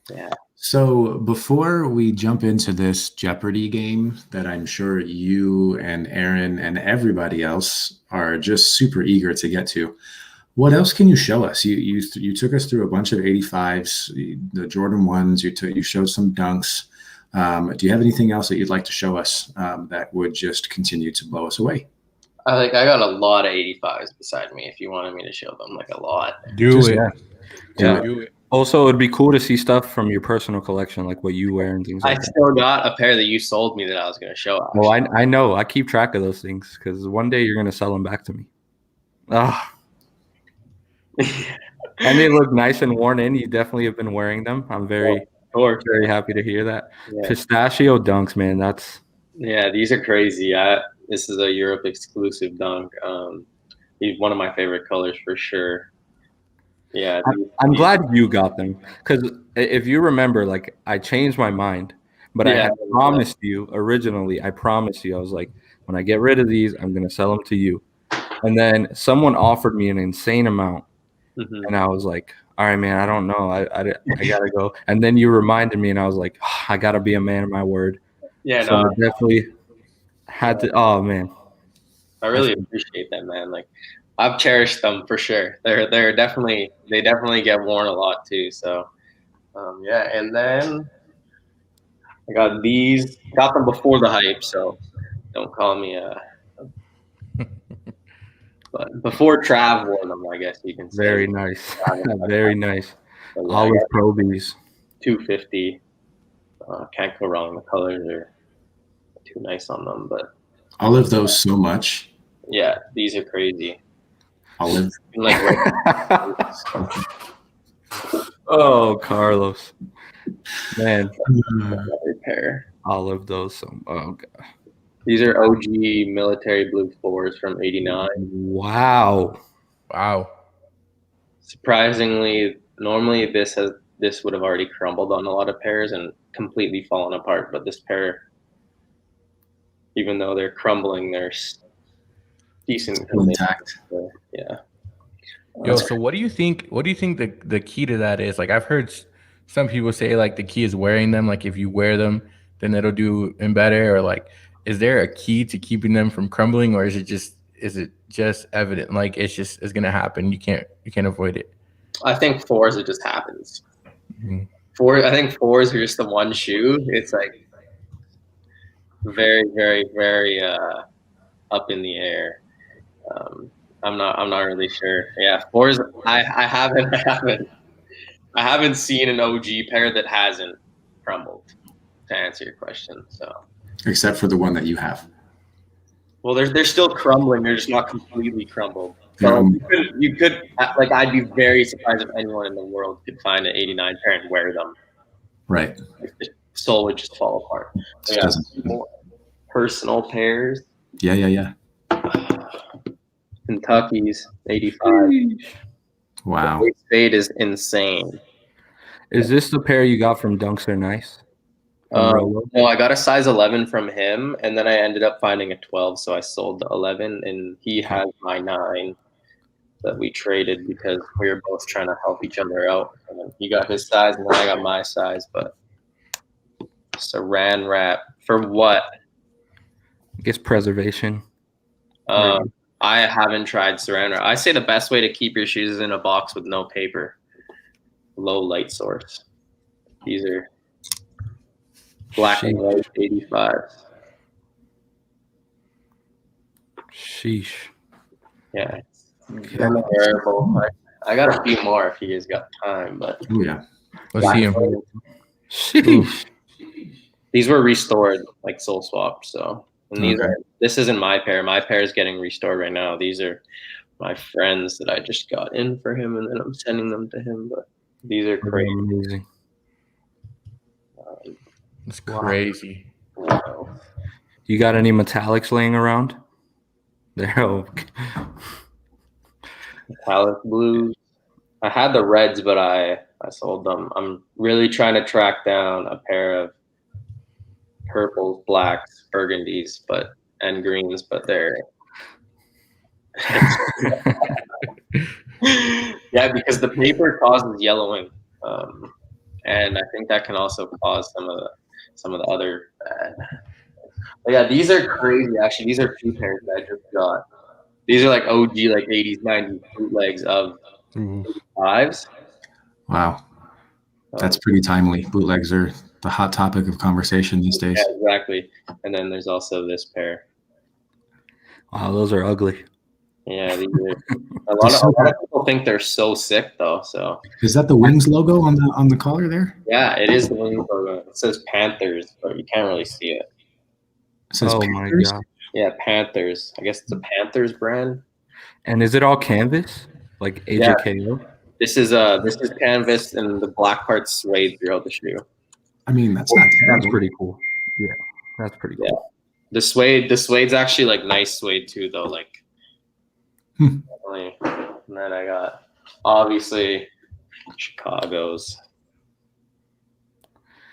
Yeah. So before we jump into this Jeopardy game that I'm sure you and Aaron and everybody else are just super eager to get to, what else can you show us? You took us through a bunch of 85s, the Jordan 1s, you showed some dunks. Do you have anything else that you'd like to show us that would just continue to blow us away? I got a lot of 85s beside me. If you wanted me to show them, like a lot. Do Just- it. Yeah. Do it. Also, it'd be cool to see stuff from your personal collection, like what you wear and things I like that. still got a pair that you sold me that I was going to show. Oh, I know. I keep track of those things because one day you're gonna sell them back to me. Ah, and they look nice and worn in. You definitely have been wearing them. I'm very happy to hear that. Yeah. Pistachio dunks, man. Yeah, these are crazy. This is a Europe exclusive dunk. He's one of my favorite colors for sure. Yeah, I'm glad you got them because if you remember, like I changed my mind, but I had promised you originally. I promised you I was like, when I get rid of these, I'm gonna sell them to you. And then someone offered me an insane amount, and I was like, all right, man, I don't know, I gotta go. And then you reminded me, and I was like, I gotta be a man of my word. Yeah, so I definitely had to. Oh man, I really appreciate that, man. Like, I've cherished them for sure. They definitely get worn a lot too. So, yeah. And then I got these. Got them before the hype, so don't call me but before Trav wore them, I guess you can say. Very nice, very nice. Olive Probies, 250. Can't go wrong. The colors are too nice on them, but I love those so much. Yeah, these are crazy. Olive. Oh, Carlos, man, pair. Olive those. Oh god. These are OG military blue 4s from '89. Wow. Surprisingly, normally this would have already crumbled on a lot of pairs and completely fallen apart. But this pair, even though they're crumbling, they're decent. Intact. Yeah. Yo, so what do you think? What do you think the key to that is? Like, I've heard some people say like the key is wearing them. Like, if you wear them, then it'll do them better. Or like, is there a key to keeping them from crumbling, or is it just evident? Like, it's gonna happen. You can't avoid it. I think 4s it just happens. Mm-hmm. I think 4s are just the one shoe. It's like very, very, very up in the air. I'm not really sure. Yeah, 4s. I haven't seen an OG pair that hasn't crumbled. To answer your question, so. Except for the one that you have. Well, they're still crumbling. They're just not completely crumbled. So you could like, I'd be very surprised if anyone in the world could find an '89 pair and wear them. Right. Like, the sole would just fall apart. So, yeah, more personal pairs. Yeah. Kentucky's '85. Wow. The fade is insane. Is this the pair you got from Dunks Are Nice? No, I got a size 11 from him, and then I ended up finding a 12, so I sold the 11, and he has my 9 that we traded because we were both trying to help each other out. And he got his size, and then I got my size, but Saran wrap for what? I guess preservation. I haven't tried Saran wrap. I say the best way to keep your shoes is in a box with no paper, low light source. These are black and white 85. Sheesh. Yeah. Wearable. I got a few more if you guys got time, but yeah. Let's see them. Sheesh. These were restored, like soul swapped. So, and this isn't my pair. My pair is getting restored right now. These are my friends that I just got in for him, and then I'm sending them to him. But these are crazy. Amazing. It's crazy. Wow. You got any metallics laying around? There. Metallic blues. I had the reds, but I sold them. I'm really trying to track down a pair of purples, blacks, burgundies, and greens, but they're yeah, because the paper causes yellowing, and I think that can also cause some of the other bad. But yeah, these are crazy. Actually, these are 2 pairs that I just got. These are like OG, like 80s, 90s bootlegs of 5s. Wow. That's pretty timely. Bootlegs are the hot topic of conversation these days. Yeah, exactly. And then there's also this pair. Wow, those are ugly. Yeah, a lot of people think they're so sick though. So Is that the Wings logo on the collar there? yeah, it is the Wings logo. It says Panthers, but you can't really see it. It says Oh Panthers? my god! Yeah, Panthers. I guess it's a Panthers brand. And is it all canvas, like Yeah. AJKO? This is canvas and the black part suede throughout the shoe. I mean, that's not terrible. That's pretty cool. Yeah, that's pretty cool. Yeah. The suede's actually like nice suede too, though. Like, definitely. And then I got obviously Chicago's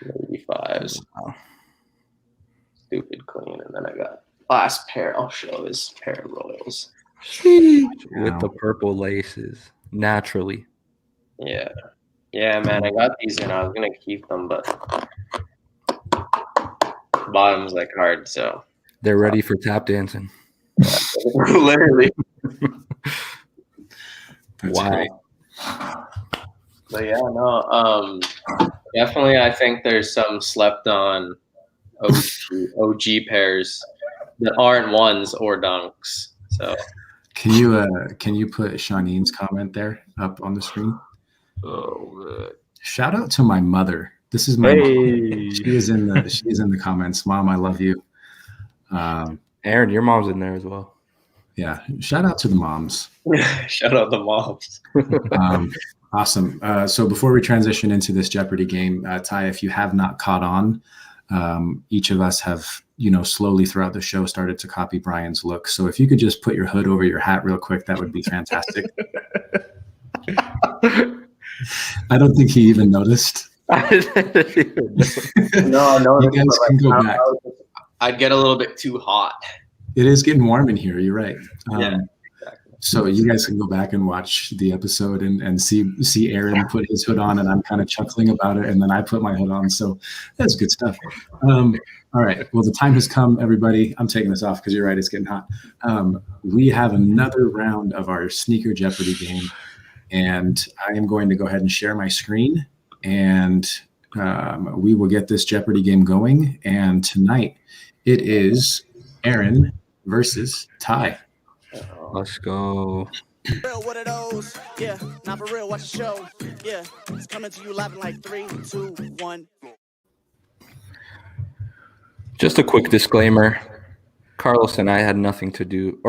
85s. Wow. Stupid clean. And then I got last pair I'll show is pair of Royals. With the purple laces, naturally. Yeah. Yeah, man. I got these and I was gonna keep them, but bottom's like hard, so They're ready for tap dancing. literally. That's Wow. great. But yeah, no, definitely I think there's some slept on OG pairs that aren't ones or dunks. So Can you put Shanine's comment there up on the screen? Shout out to my mother. This is my mom. She is in the comments. Mom, I love you. Aaron, your mom's in there as well. Yeah. Shout out to the moms. shout out the moms. Awesome. So before we transition into this Jeopardy game, Ty, if you have not caught on, each of us have, slowly throughout the show started to copy Brian's look. So if you could just put your hood over your hat real quick, that would be fantastic. I don't think he even noticed. No, You guys can go back. I'd get a little bit too hot. It is getting warm in here. You're right. Yeah, exactly. So you guys can go back and watch the episode and see Aaron put his hood on, and I'm kind of chuckling about it, and then I put my hood on. So that's good stuff. All right. Well, the time has come, everybody. I'm taking this off because you're right. It's getting hot. We have another round of our Sneaker Jeopardy game, and I am going to go ahead and share my screen, and we will get this Jeopardy game going. And tonight it is Aaron versus Ty. Let's go. Real, what are those? Yeah, not for real, watch the show. Yeah, it's coming to you live in like 3, 2, 1. Just a quick disclaimer. Carlos and I had nothing to do,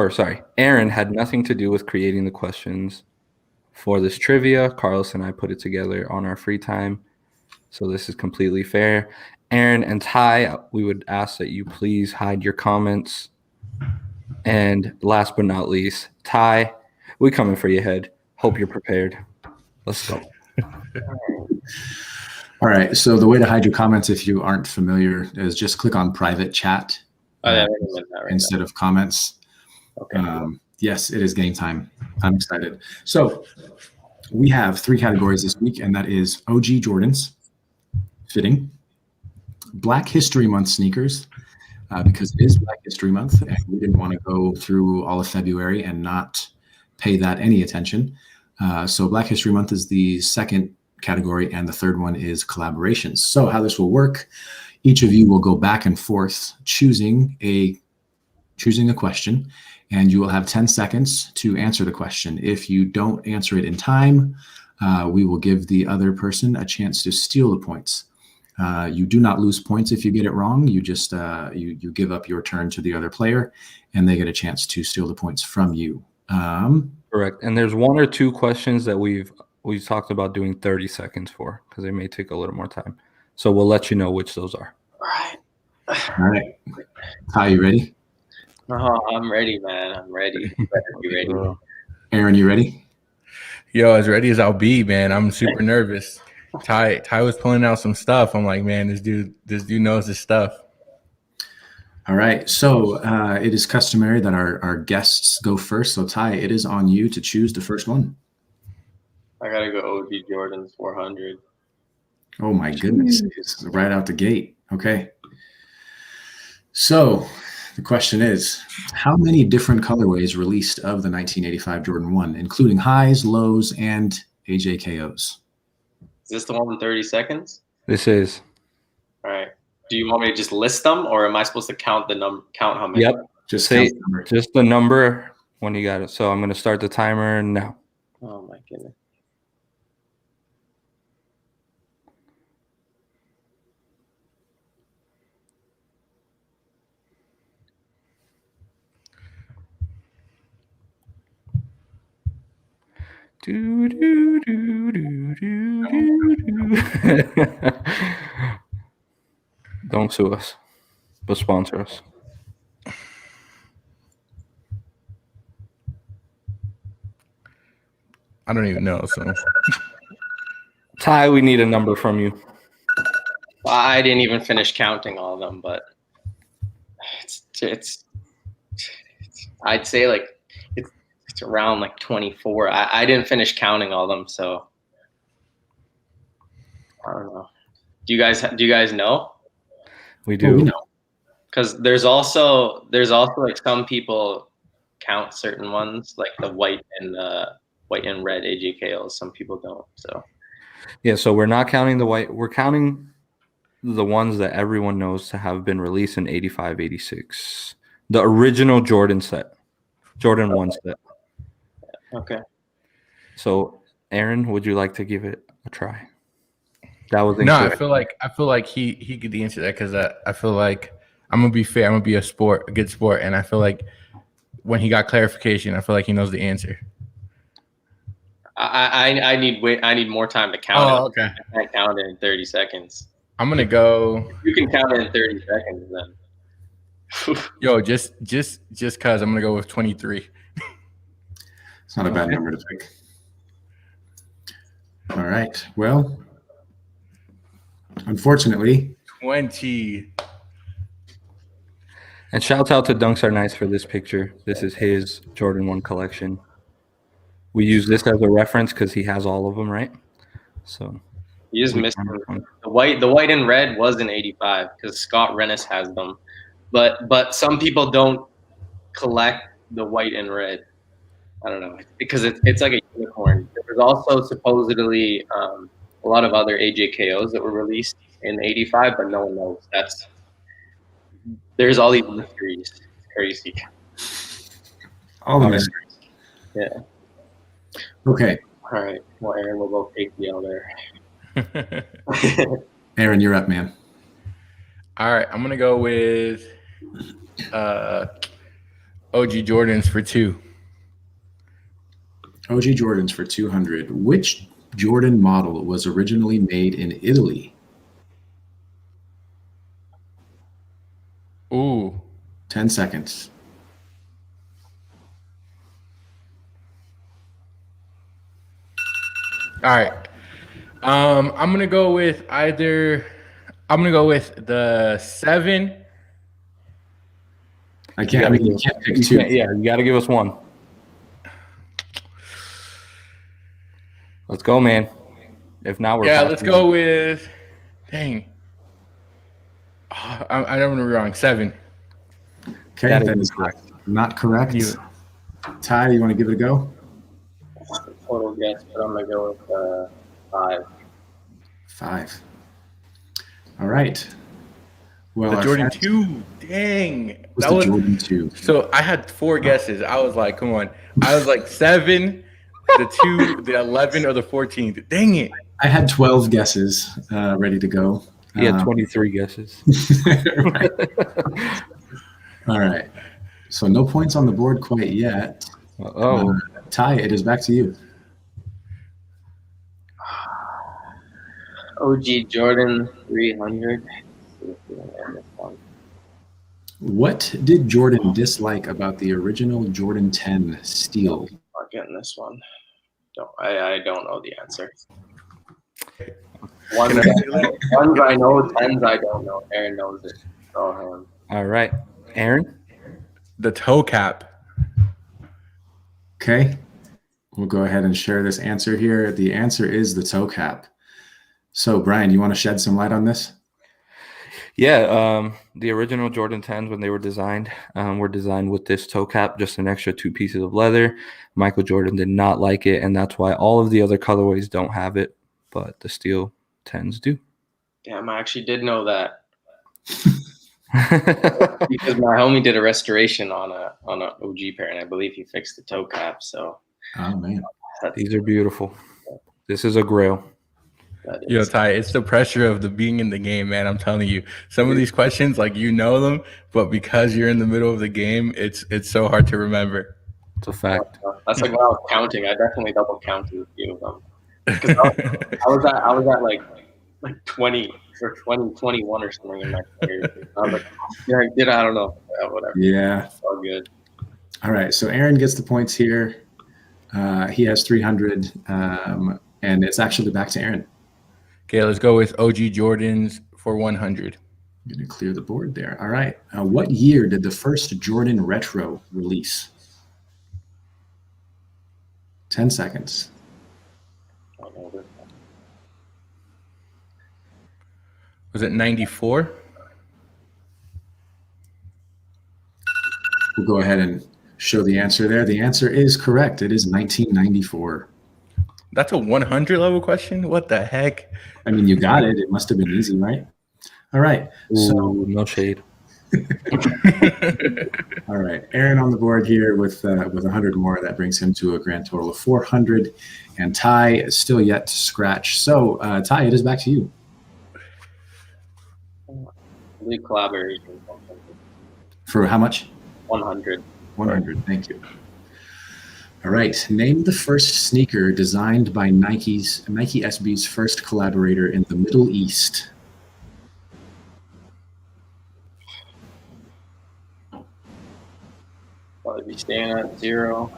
Aaron had nothing to do with creating the questions for this trivia. Carlos and I put it together on our free time. So this is completely fair. Aaron and Ty, we would ask that you please hide your comments. And last but not least, Ty, we coming for your head. Hope you're prepared. Let's go. All right. So the way to hide your comments, if you aren't familiar, is just click on private chat instead of comments. Okay. Yes, it is game time. I'm excited. So we have 3 categories this week, and that is OG Jordans, fitting, Black History Month sneakers, because it is Black History Month, and we didn't want to go through all of February and not pay that any attention. So Black History Month is the second category, and the third one is collaborations. So how this will work, each of you will go back and forth choosing a question, and you will have 10 seconds to answer the question. If you don't answer it in time, we will give the other person a chance to steal the points. You do not lose points if you get it wrong. You just you give up your turn to the other player, and they get a chance to steal the points from you. Correct. And there's 1 or 2 questions that we've talked about doing 30 seconds for because they may take a little more time. So we'll let you know which those are. All right. Ty, you ready? Oh, I'm ready, man. I'm ready. You better be ready. Aaron, you ready? Yo, as ready as I'll be, man. I'm super nervous. Ty was pulling out some stuff. I'm like, man, this dude knows his stuff. All right. So it is customary that our guests go first. So Ty, it is on you to choose the first one. I gotta go OG Jordan's 400. Oh my goodness. It's right out the gate. Okay. So the question is, how many different colorways released of the 1985 Jordan 1, including highs, lows, and AJKOs? Is this the one in 30 seconds? This is. All right. Do you want me to just list them, or am I supposed to count how many? Yep. Just Say count the number. just the number When you got it. So I'm going to start the timer now. Oh my goodness. Do, do, do, do, do, do, do. Don't sue us, but sponsor us. I don't even know. So Ty, we need a number from you. I didn't even finish counting all of them, but it's I'd say like it's around like 24. I didn't finish counting all of them, so I don't know. Do you guys know? We Oh, do. we know. Because there's also like some people count certain ones, like the white and red AJKLs. Some people don't. So Yeah, so we're not counting the white. We're counting the ones that everyone knows to have been released in 85, 86. The original Jordan set. Jordan 1 set. okay. So, Aaron, would you like to give it a try? That was no, incorrect. I feel like he could answer that because I feel like I'm gonna be fair. I'm gonna be a good sport, and I feel like when he got clarification, I feel like he knows the answer. I need more time to count it. okay. I can't count it in 30 seconds. I'm gonna go. You can count it in 30 seconds then. Yo, just cause I'm gonna go with 23. It's not a bad number to pick. All right. Well, unfortunately, 20. And shouts out to Dunks Are Nice for this picture. This is his Jordan 1 collection. We use this as a reference because he has all of them, right? So You just missed the white and red was in 85 because Scott Rennis has them, but some people don't collect the white and red. I don't know because it's like a unicorn. There's also supposedly a lot of other AJKOs that were released in 85, but no one knows. There's all these mysteries. It's crazy. all the mysteries. Yeah. Okay. All right. Well, Aaron will go take the other. Aaron, you're up, man. All right, I'm gonna go with OG Jordans for 2. OG Jordans for 200. Which Jordan model was originally made in Italy? Ooh. 10 seconds. All right. I'm gonna go with the 7. You can't pick 2. You got to give us one. Let's go, man. If not, we're let's go with. Dang. I don't want to be wrong. 7. Okay, that is not correct. Ty, you want to give it a go? Total guess, but I'm gonna go with 5. 5. All right. Well, the Jordan 2. Dang. That was Jordan 2. So I had 4 guesses. I was like, come on. I was like 7, the 2, the 11, or the 14th. Dang it. I had 12 guesses ready to go. He had 23 guesses. Right. All right. So no points on the board quite yet. Ty, it is back to you. OG Jordan 300. What did Jordan dislike about the original Jordan 10 Steel? Not getting this one. I don't know the answer. Ones I know, 10s I don't know. Aaron knows it. Oh, all right. Aaron? The toe cap. Okay. We'll go ahead and share this answer here. The answer is the toe cap. So, Brian, you want to shed some light on this? Yeah, the original Jordan 10s, when they were designed with this toe cap, just an extra 2 pieces of leather. Michael Jordan did not like it, and that's why all of the other colorways don't have it, but the steel 10s do. damn, I actually did know that. Because my homie did a restoration on a OG pair, and I believe he fixed the toe cap. So, Oh man, These are beautiful. This is a grail. that Yo, is, Ty, it's the pressure of the being in the game, man. I'm telling you, some of these questions, like you know them, but because you're in the middle of the game, it's so hard to remember. It's a fact. that's like when I was counting. I definitely double counted a few of them because I was at like 20 or 20, 21 or something in my career. I was like, yeah, I did. I don't know. Whatever. yeah. It's all good. All right, so Aaron gets the points here. He has 300, and it's actually back to Aaron. Okay, let's go with OG Jordans for 100. I'm going to clear the board there. All right. What year did the first Jordan Retro release? 10 seconds. I don't know. Was it 94? We'll go ahead and show the answer there. The answer is correct. It is 1994. That's a 100 level question? What the heck? I mean, you got it. It must have been easy, right? All right. So, Ooh, no shade. all right. Aaron on the board here with 100 more. That brings him to a grand total of 400. And Ty is still yet to scratch. So, Ty, it is back to you. The collaboration. For how much? 100. 100. Thank you. All right. Name the first sneaker designed by Nike SB's first collaborator in the Middle East. Probably be staying at 0.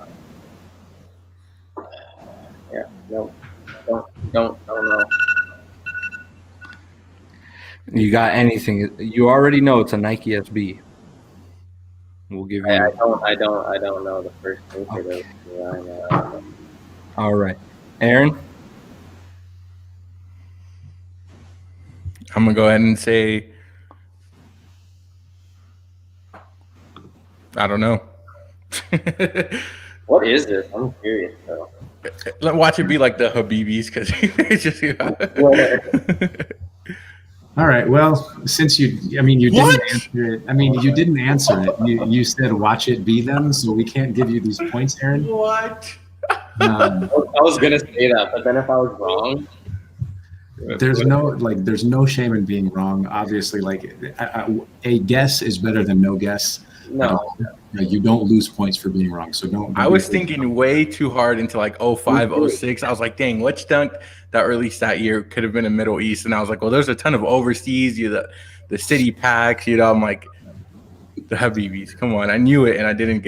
Yeah. Nope. Don't know. You got anything? You already know it's a Nike SB. We'll give you. I don't know the first thing for Okay. this. Yeah, I know. All right, Aaron. I'm going to go ahead and say, I don't know. What is this? I'm curious though. Watch it be like the Habibis because it's just. All right. Well, since you didn't What? answer it. I mean, you didn't answer it. You said watch it be them, so we can't give you these points, Aaron. What? Um, I was gonna say that, but then if I was wrong, there's no shame in being wrong. Obviously, a guess is better than no guess. no. You don't lose points for being wrong. So don't. I was thinking way too hard into like 05, 06. I was like, dang, which dunk that released that year could have been in Middle East? And I was like, well, there's a ton of overseas, the city packs, I'm like, the Habibis. Come on. I knew it and I didn't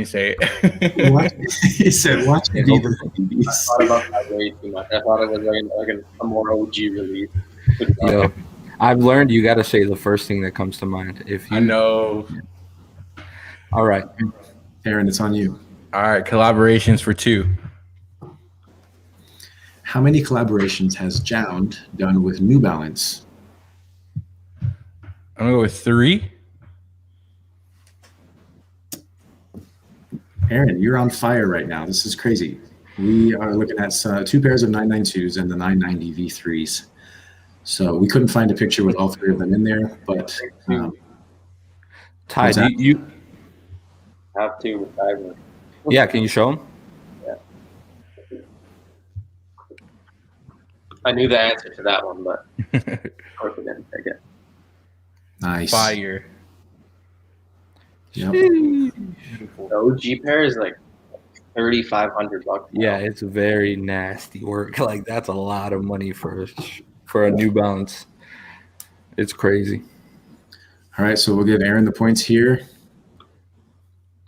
say it. What? He said, watch it be the I Habibis. thought about that way too much. I thought it was like a more OG release. Yeah. I've learned you got to say the first thing that comes to mind. If you I know. All right. Aaron, it's on you. All right, collaborations for 2. How many collaborations has Jound done with New Balance? I'm going to go with 3. Aaron, you're on fire right now. This is crazy. We are looking at 2 pairs of 992s and the 990 V3s. So we couldn't find a picture with all 3 of them in there, but Ty, What's do that? you? Have to with Ivan. Yeah, can you show him? I knew the answer to that one, but of course I didn't take it. nice. Fire. Yep. The OG pair is like $3,500 now. Yeah, it's very nasty work. Like that's a lot of money for a New Balance. It's crazy. All right, so we'll give Aaron the points here.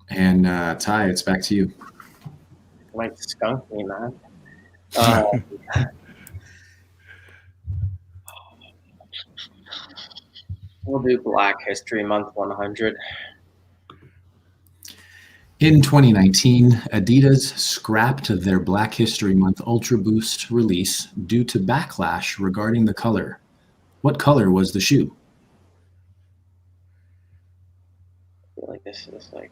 And Ty, it's back to you. Like skunk me, man. We'll do Black History Month 100. In 2019, Adidas scrapped their Black History Month Ultra Boost release due to backlash regarding the color. What color was the shoe? I feel like this is like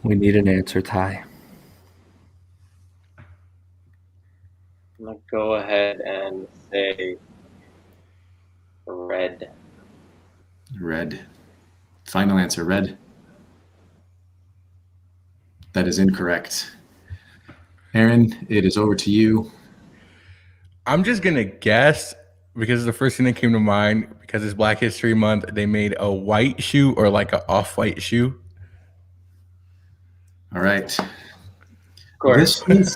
We need an answer, Ty. I'm gonna go ahead and say red. Red. Final answer, red. That is incorrect. Aaron, it is over to you. I'm just gonna guess because the first thing that came to mind, because it's Black History Month, they made a white shoe or like an off-white shoe. All right. Of course. This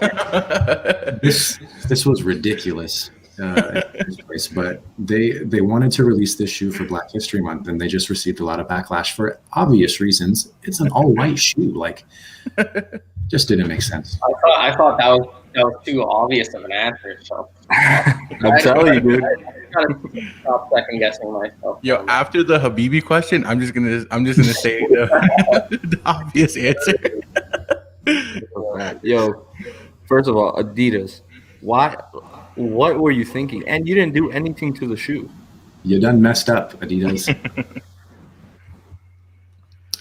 was ridiculous in the first place, but they wanted to release this shoe for Black History Month, and they just received a lot of backlash for obvious reasons. It's an all-white shoe, like, just didn't make sense. I thought that was too obvious of an answer. So I'm telling you, dude. I gotta stop second guessing myself. Yo, after the Habibi question, I'm just gonna say the obvious answer. Yo, first of all, Adidas. What were you thinking? And you didn't do anything to the shoe. You done messed up, Adidas.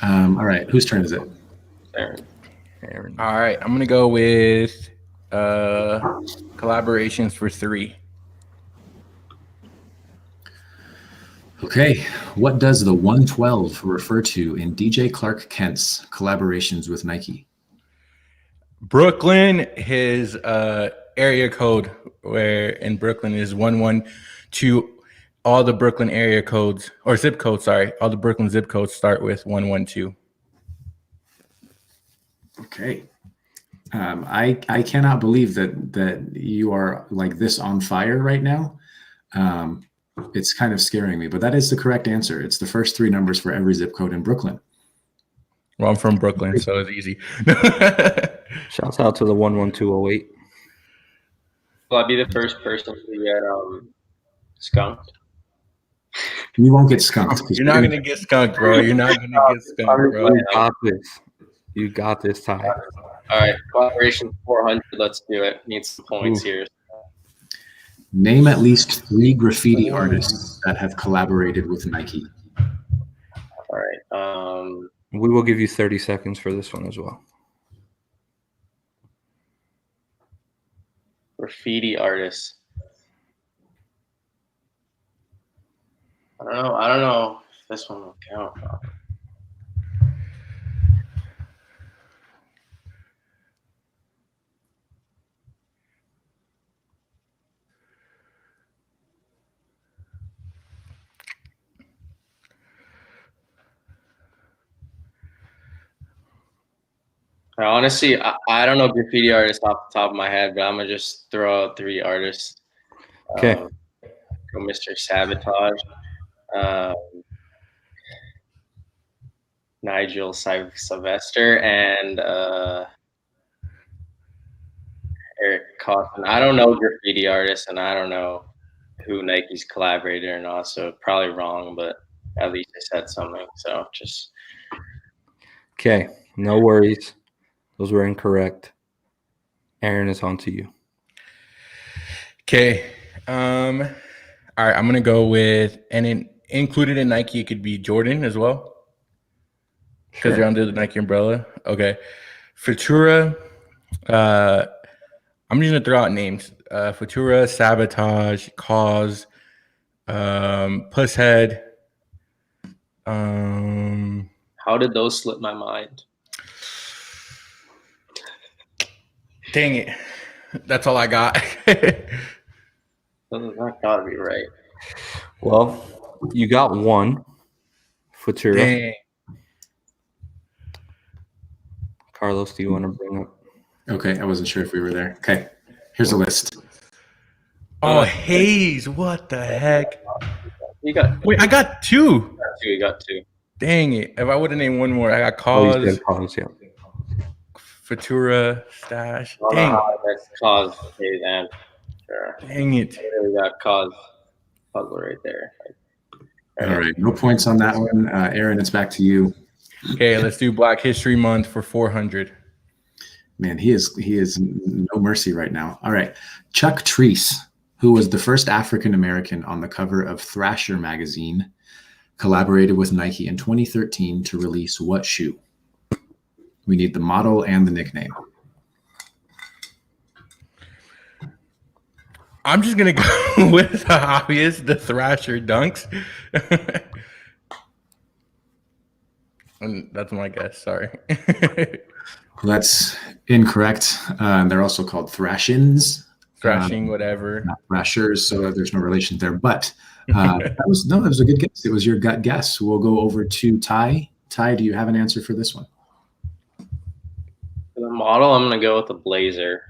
All right, whose turn is it? Aaron. All right, I'm gonna go with collaborations for 3. Okay, what does the 112 refer to in DJ Clark Kent's collaborations with Nike? Brooklyn, his area code where in Brooklyn is 112. All the Brooklyn area codes or zip codes, sorry, all the Brooklyn zip codes start with 112. Okay. I cannot believe that you are like this on fire right now. It's kind of scaring me, but that is the correct answer. It's the first 3 numbers for every zip code in Brooklyn. Well, I'm from Brooklyn, so it's easy. Shouts out to the 11208. Will I be the first person to get skunked? You won't get skunked. You're not gonna get skunked, bro. You're not gonna get skunked, bro. You got this. You got this, Ty. All right, collaboration 400. Let's do it. Need some points here. Name at least 3 graffiti artists that have collaborated with Nike. All right. We will give you 30 seconds for this one as well. Graffiti artists. I don't know if this one will count. Honestly, I don't know graffiti artists off the top of my head, but I'm gonna just throw out 3 artists. Okay. Go Mr. Sabotage, Nigel Sylvester, and Eric Cawthon. I don't know graffiti artists, and I don't know who Nike's collaborated or not, so probably wrong, but at least I said something. So just Okay, no worries. Those were incorrect. Aaron, is on to you. Okay. All right, I'm gonna go with, and included in Nike, it could be Jordan as well, because they're under the Nike umbrella. Okay. Futura. I'm just gonna throw out names. Futura, Sabotage, Cause, Pusshead. how did those slip my mind? Dang it. That's all I got. That gotta be right. Well, you got 1. Futura. Dang. Carlos, do you want to bring up? Okay, I wasn't sure if we were there. Okay, here's a list. Oh, Hayes. What the heck? You got Wait, I got 2. You got 2. Dang it. If I would have named one more, I got Oh, you Cause, said Cause, yeah. Futura, Stash. I don't Dang. know how that's Cause Hayes and sure. Dang it. We got Cause puzzle right there. All right, no points on that one. Aaron, it's back to you. Okay, let's do Black History Month for 400. Man, he is no mercy right now. All right, Chuck Treese, who was the first African American on the cover of Thrasher magazine, collaborated with Nike in 2013 to release what shoe? We need the model and the nickname. I'm just gonna go with the obvious, the Thrasher Dunks. And that's my guess. Sorry. That's incorrect. They're also called Thrashins. Thrashing, whatever. Not Thrashers, so there's no relation there. But that was a good guess. It was your gut guess. We'll go over to Ty. Ty, do you have an answer for this one? For the model, I'm gonna go with the Blazer.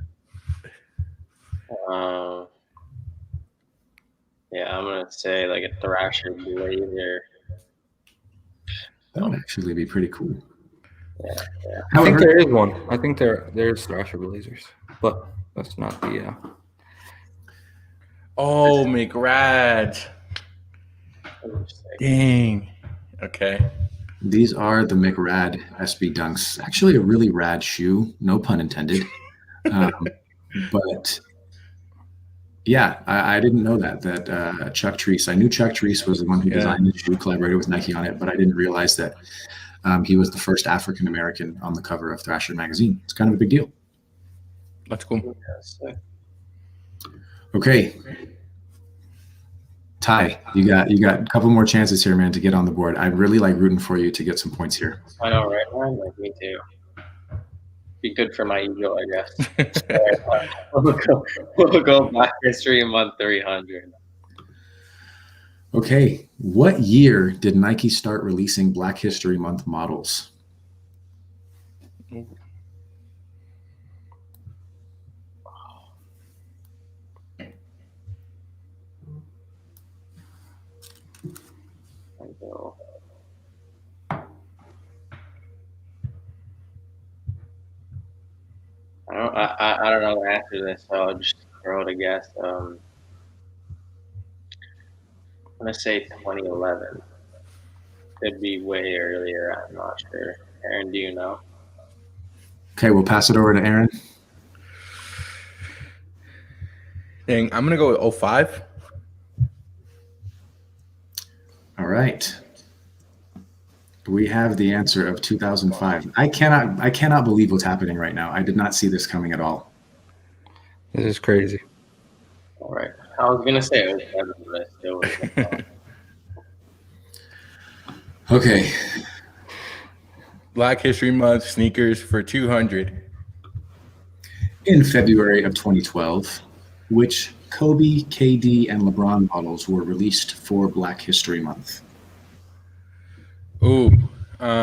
Yeah, I'm gonna say like a Thrasher Blazer. That would actually be pretty cool. Yeah. I think there is one. I think there's Thrasher Blazers, but that's not the. Oh, McRad. Dang. Okay. These are the McRad SB Dunks. Actually, a really rad shoe. No pun intended. But yeah, I didn't know that Chuck Treese. I knew Chuck Treese was the one who designed the shoe, collaborated with Nike on it, but I didn't realize that he was the first African American on the cover of Thrasher magazine. It's kind of a big deal. That's cool. Okay, Ty, you got a couple more chances here, man, to get on the board. I'd really like rooting for you to get some points here. I know, right, man? Like me too. Be good for my ego, I guess. We'll go Black History Month 300. Okay, what year did Nike start releasing Black History Month models? I don't know the answer to this, so I'll just throw out a guess. I'm gonna say 2011. Could be way earlier. I'm not sure. Aaron, do you know? Okay, we'll pass it over to Aaron. Dang, I'm gonna go with 05. All right. We have the answer of 2005. I cannot believe what's happening right now. I did not see this coming at all. This is crazy. All right. I was gonna say 07, but I still was. Okay. Black History Month sneakers for 200. In February of 2012, which Kobe, KD, and LeBron models were released for Black History Month? Ooh. Would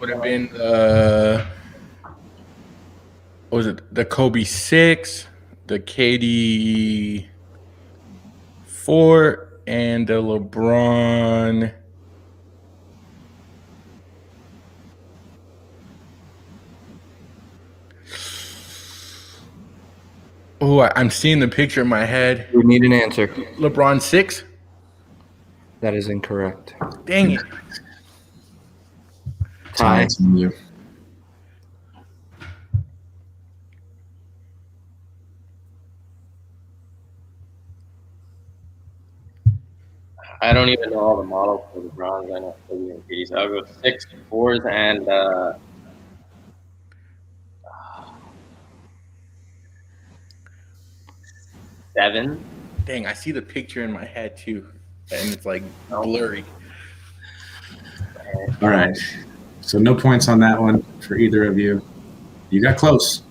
have been what was it? The Kobe 6, the KD 4, and the LeBron. Oh, I'm seeing the picture in my head. We need an answer. LeBron 6? That is incorrect. Dang it. Ty. It's on you. I don't even know all the models for the bronze. I know Kobe and KD. So I'll go 6, 4s, and 7. Dang, I see the picture in my head too. And it's like blurry. All right. So no points on that one for either of you. You got close.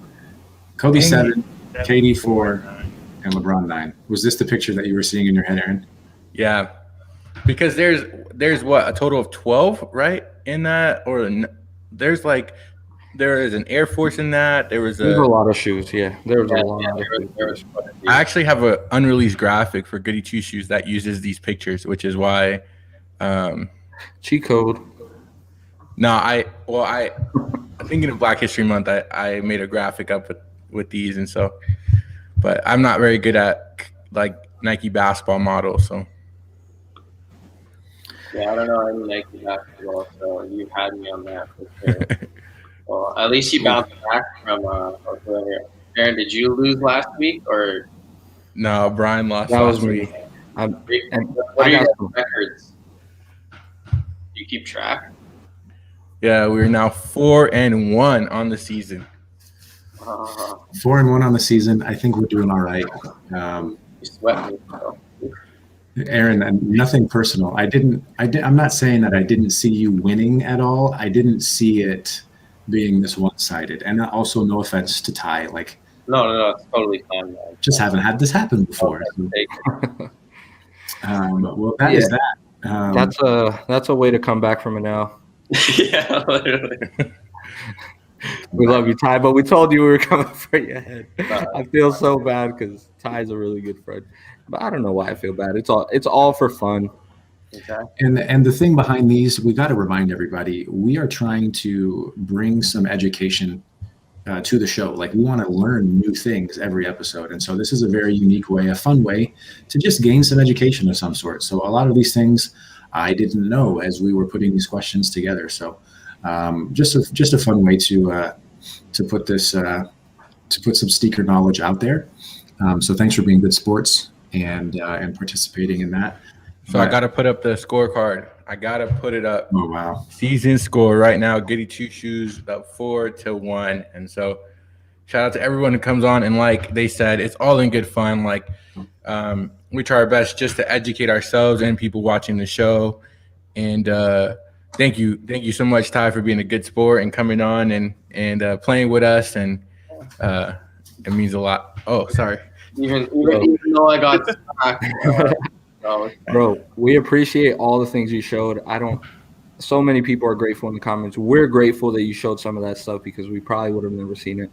Kobe 7, KD 4, and LeBron 9. Was this the picture that you were seeing in your head, Aaron? Yeah. Because there's what, a total of 12, right? In that, or there is an Air Force in that. There was a lot of shoes. Yeah, there was a lot. I actually have an unreleased graphic for Goody Two Shoes that uses these pictures, which is why. Cheat code. No, I'm thinking of Black History Month. I made a graphic up with these, and so, but I'm not very good at like Nike basketball models, so. Yeah, I don't know any Nike basketball, so you had me on that for sure. Well, at least you bounced back from earlier. Aaron, did you lose last week or? No, Brian lost. That was last week. me. What are your records? You keep track? Yeah, we're now 4-1 on the season. 4-1 on the season. I think we're doing all right. You sweat me. So. Aaron, nothing personal. I'm not saying that I didn't see you winning at all. I didn't see it being this one-sided. And also, no offense to Ty, like No, it's totally fine, man. just haven't had this happen before. Well, that is that. That's a way to come back from an L. Yeah, literally. We love you, Ty, but we told you we were coming for your head. I feel so bad because Ty's a really good friend, but I don't know why I feel bad. It's all for fun. Okay. And the thing behind these, we got to remind everybody, we are trying to bring some education to the show. Like, we want to learn new things every episode, and so this is a very unique way, a fun way to just gain some education of some sort. So a lot of these things I didn't know as we were putting these questions together. So just a fun way to put this to put some sneaker knowledge out there. So thanks for being good sports and participating in that. So I got to put up the scorecard. I got to put it up. Oh, wow. Season score right now, Goody Two Shoes up 4-1. And so shout out to everyone who comes on. And like they said, it's all in good fun. Like we try our best just to educate ourselves and people watching the show. And thank you so much, Ty, for being a good sport and coming on and playing with us. And it means a lot. Oh, sorry. Even though I got stuck. Bro, we appreciate all the things you showed. So many people are grateful in the comments. We're grateful that you showed some of that stuff because we probably would have never seen it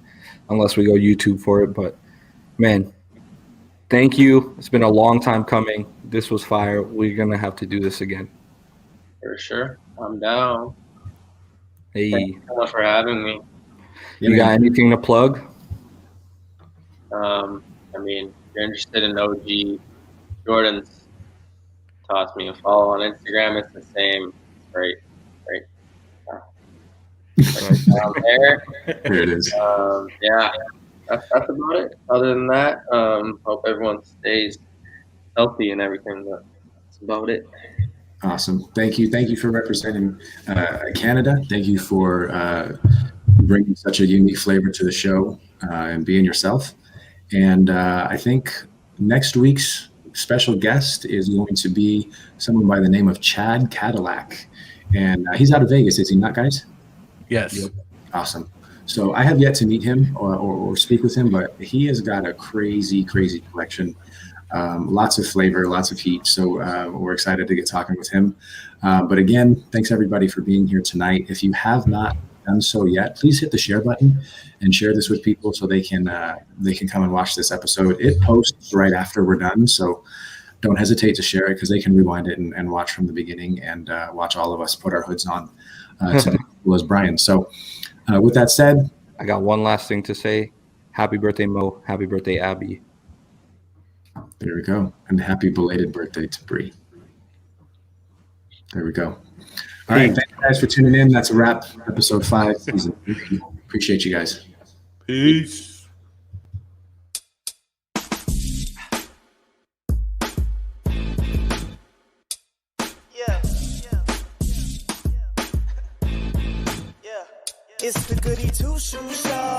unless we go YouTube for it. But man, thank you. It's been a long time coming. This was fire. We're going to have to do this again. For sure. I'm down. Hey. Thank you so much for having me. You got anything to plug? I mean, if you're interested in OG Jordans, toss me a follow on Instagram. It's the same. Right down there. There it is. Yeah, that's about it. Other than that, hope everyone stays healthy and everything. But that's about it. Awesome. Thank you for representing Canada. Thank you for bringing such a unique flavor to the show and being yourself. And I think next week's special guest is going to be someone by the name of Chad Cadillac. And he's out of Vegas, is he not, guys? Yes. Yep. Awesome. So I have yet to meet him or speak with him, but he has got a crazy collection. Lots of flavor, lots of heat. So we're excited to get talking with him. But again, thanks everybody for being here tonight. If you have not done so yet, please hit the share button and share this with people so they can come and watch this episode. It posts right after we're done, so don't hesitate to share it because they can rewind it and watch from the beginning and watch all of us put our hoods on to be cool as Brian. So with that said, I got one last thing to say. Happy birthday, Mo. Happy birthday, Abby. There we go. And happy belated birthday to Bree. There we go. All right. Thank you guys for tuning in. That's a wrap. Episode 5, season 3. Appreciate you guys. Peace. It's the Goody Two Shoes Show.